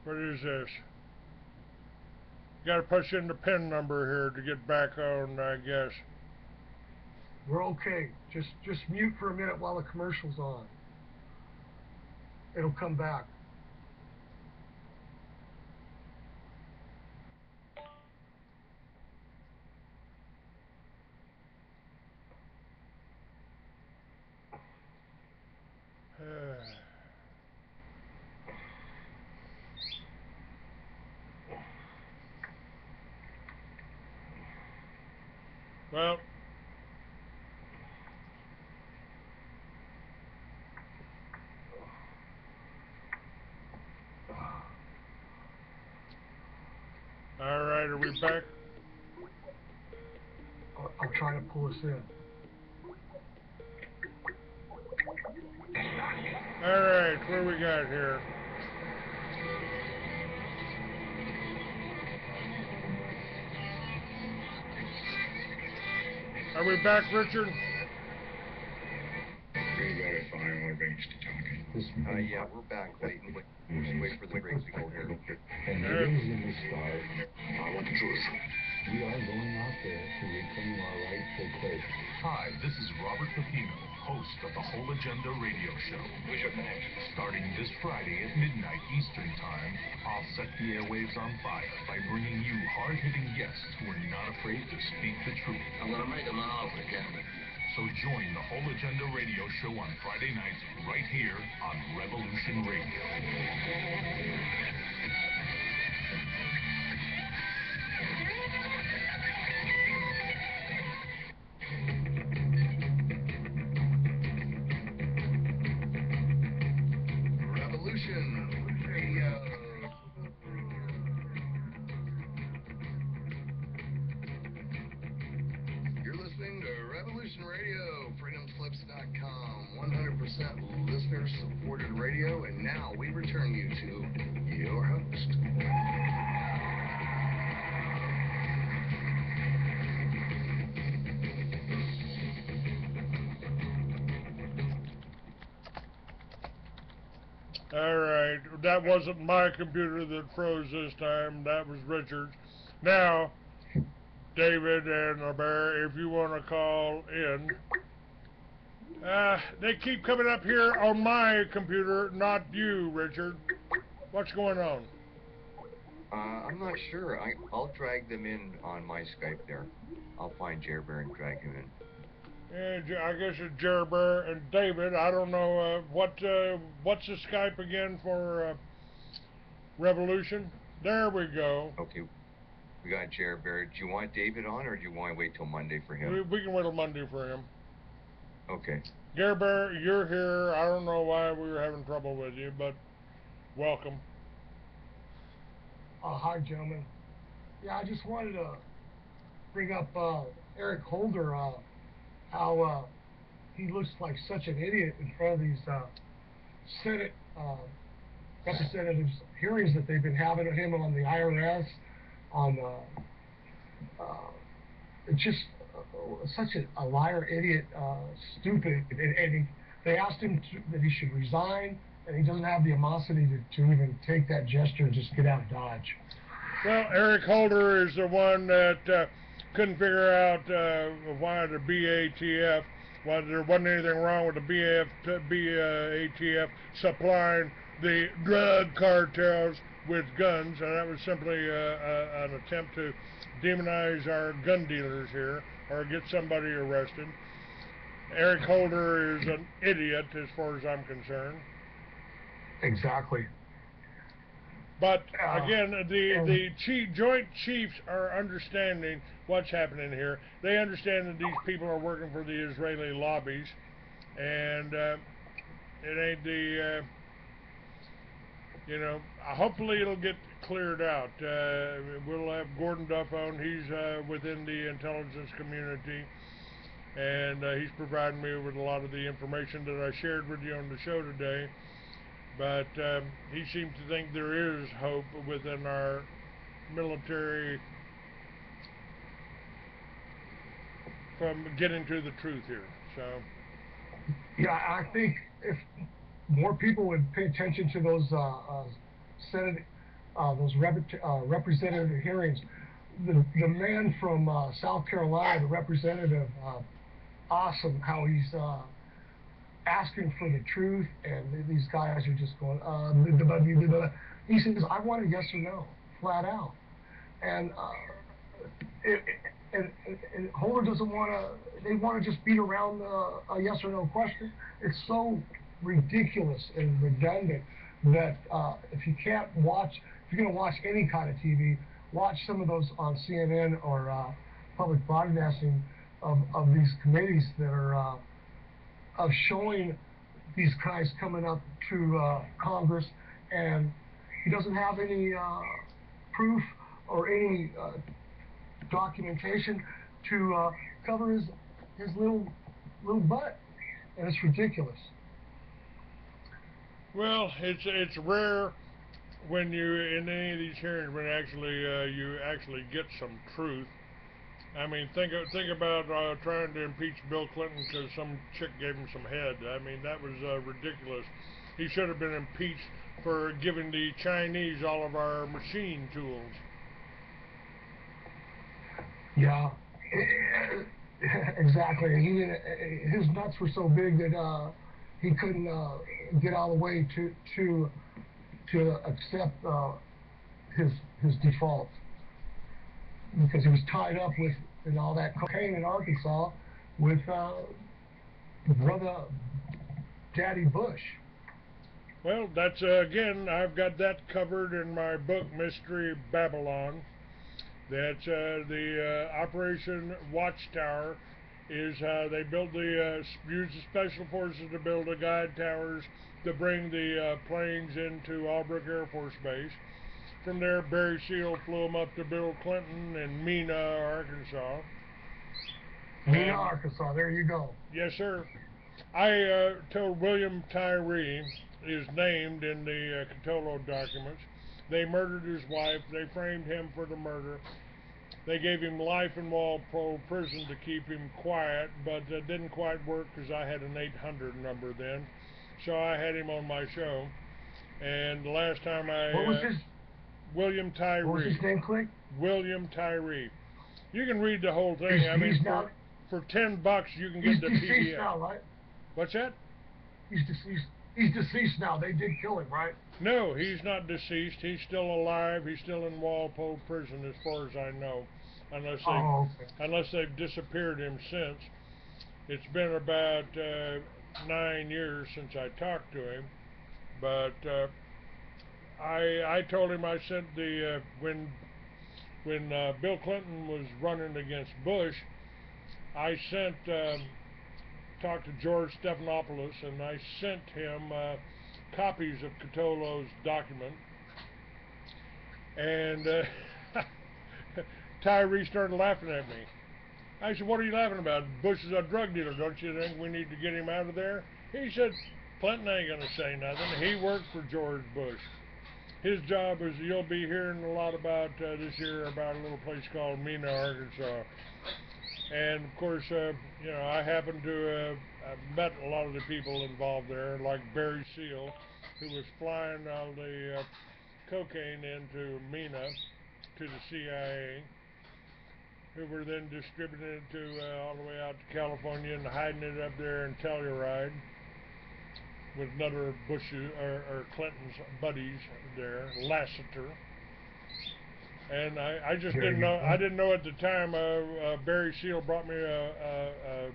What is this? Got to push in the PIN number here to get back on, I guess. We're okay. Just mute for a minute while the commercial's on. It'll come back. Well, all right, are we back? I'll try to pull us in. All right, what do we got here? Are we back, Richard? Re-verify our range to target. Yeah, we're back. Wait for the break signal here. And the reason we start, I want the truth. We are going out there to reclaim our rightful place. Hi, this is Robert Pepino, host of the Whole Agenda radio show. Who's your connection? Starting this Friday at midnight Eastern Time, I'll set the airwaves on fire by bringing you hard-hitting guests who are not afraid to speak the truth. I'm going to make him an offer again. So join the Whole Agenda radio show on Friday nights right here on Revolution Radio. Listener-supported radio, and now we return you to your host. All right, that wasn't my computer that froze this time. That was Richard's. Now, David and the Bear, if you want to call in. They keep coming up here on my computer, not you, Richard. What's going on? I'm not sure. I'll drag them in on my Skype there. I'll find Jerbear and drag him in. I guess it's Jerbear and David. I don't know what's the Skype again for Revolution. There we go. Okay, we got Jerbear. Do you want David on, or do you want to wait till Monday for him? We can wait till Monday for him. Okay. Jerbear, you're here. I don't know why we were having trouble with you, but welcome. Hi, gentlemen. Yeah, I just wanted to bring up Eric Holder, how he looks like such an idiot in front of these Senate representatives hearings that they've been having of him on the IRS, on it's just such a liar, idiot, stupid, and they asked him that he should resign, and he doesn't have the animosity to even take that gesture and just get out of Dodge. Well, Eric Holder is the one that couldn't figure out why the BATF, why there wasn't anything wrong with the BATF supplying the drug cartels with guns, and that was simply an attempt to demonize our gun dealers here or get somebody arrested. Eric Holder is an idiot as far as I'm concerned. Exactly. But again, the Joint Chiefs are understanding what's happening here. They understand that these people are working for the Israeli lobbies, and it ain't the, hopefully it'll get cleared out. We'll have Gordon Duff on. He's within the intelligence community, and he's providing me with a lot of the information that I shared with you on the show today. But he seems to think there is hope within our military from getting to the truth here. So, yeah, I think if more people would pay attention to those Senate, those representative hearings, the man from South Carolina, the representative, awesome how he's asking for the truth, and these guys are just going, he says, I want a yes or no, flat out. And and Holder doesn't want to, they want to just beat around a yes or no question. It's so ridiculous and redundant that if you can't watch, if you're going to watch any kind of TV, watch some of those on CNN or public broadcasting of these committees that are of showing these guys coming up to Congress, and he doesn't have any proof or any documentation to cover his little butt, and it's ridiculous. Well, it's rare when you in any of these hearings when actually you actually get some truth. I mean, think about trying to impeach Bill Clinton because some chick gave him some head. I mean, that was ridiculous. He should have been impeached for giving the Chinese all of our machine tools. Yeah, exactly. His nuts were so big that he couldn't get out of the way to accept his default, because he was tied up with all that cocaine in Arkansas with brother Daddy Bush. Well, that's again, I've got that covered in my book Mystery Babylon. That's the Operation Watchtower is they built used the special forces to build the guide towers to bring the planes into Albrook Air Force Base. From there, Barry Seal flew them up to Bill Clinton in Mena, Arkansas. Mena, Arkansas, there you go. Yes, sir. I told William Tyree is named in the Catolo documents. They murdered his wife. They framed him for the murder. They gave him life in Walpole prison to keep him quiet, but it didn't quite work because I had an 800 number then. So I had him on my show. And the last time I... What was his... William Tyree. What was his name, Clay? William Tyree. You can read the whole thing. I mean, for $10 you can get the PDF. He's deceased now, right? What's that? He's deceased. He's deceased now. They did kill him, right? No, he's not deceased. He's still alive. He's still in Walpole Prison, as far as I know, unless they've disappeared him since. It's been about 9 years since I talked to him, but I told him I sent the when Bill Clinton was running against Bush, I sent talked to George Stephanopoulos, and I sent him copies of Catolo's document, and Tyree started laughing at me. I said, "What are you laughing about? Bush is a drug dealer. Don't you think we need to get him out of there?" He said, "Clinton ain't going to say nothing. He worked for George Bush. His job is," you'll be hearing a lot about this year about a little place called Mena, Arkansas. And of course, you know, I happened to met a lot of the people involved there, like Barry Seal, who was flying all the cocaine into Mena to the CIA, who were then distributing it to all the way out to California and hiding it up there in Telluride with another of Bush's or Clinton's buddies there, Lassiter. And I just didn't know. I didn't know at the time. Barry Seal brought me a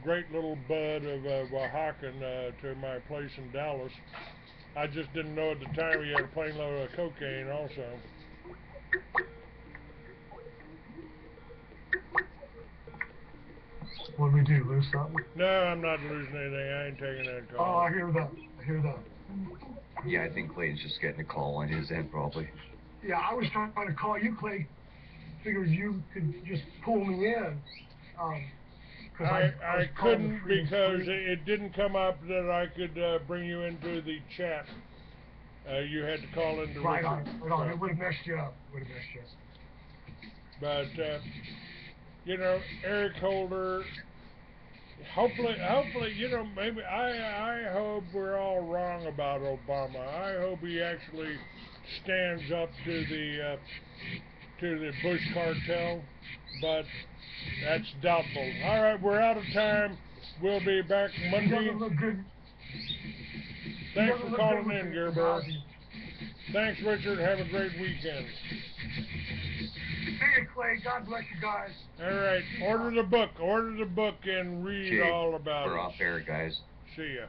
great little bud of Oaxacan to my place in Dallas. I just didn't know at the time he had a plane load of cocaine also. What did we do? Lose something? No, I'm not losing anything. I ain't taking that call. Oh, I hear that. I hear that. Yeah, I think Clay's just getting a call on his end, probably. Yeah, I was trying to call you, Clay. Figured you could just pull me in. I couldn't because it didn't come up that I could bring you into the chat. You had to call into Right Richard. on, right on. It would have messed you up. But you know, Eric Holder. Hopefully, you know, maybe I hope we're all wrong about Obama. I hope he actually stands up to the Bush cartel, but that's doubtful. All right, we're out of time. We'll be back Monday. He doesn't look good. Thanks for calling in, Gerber. Thanks, Richard. Have a great weekend. See you, Clay. God bless you guys. All right, order the book and read all about it. We're off air, guys. See ya.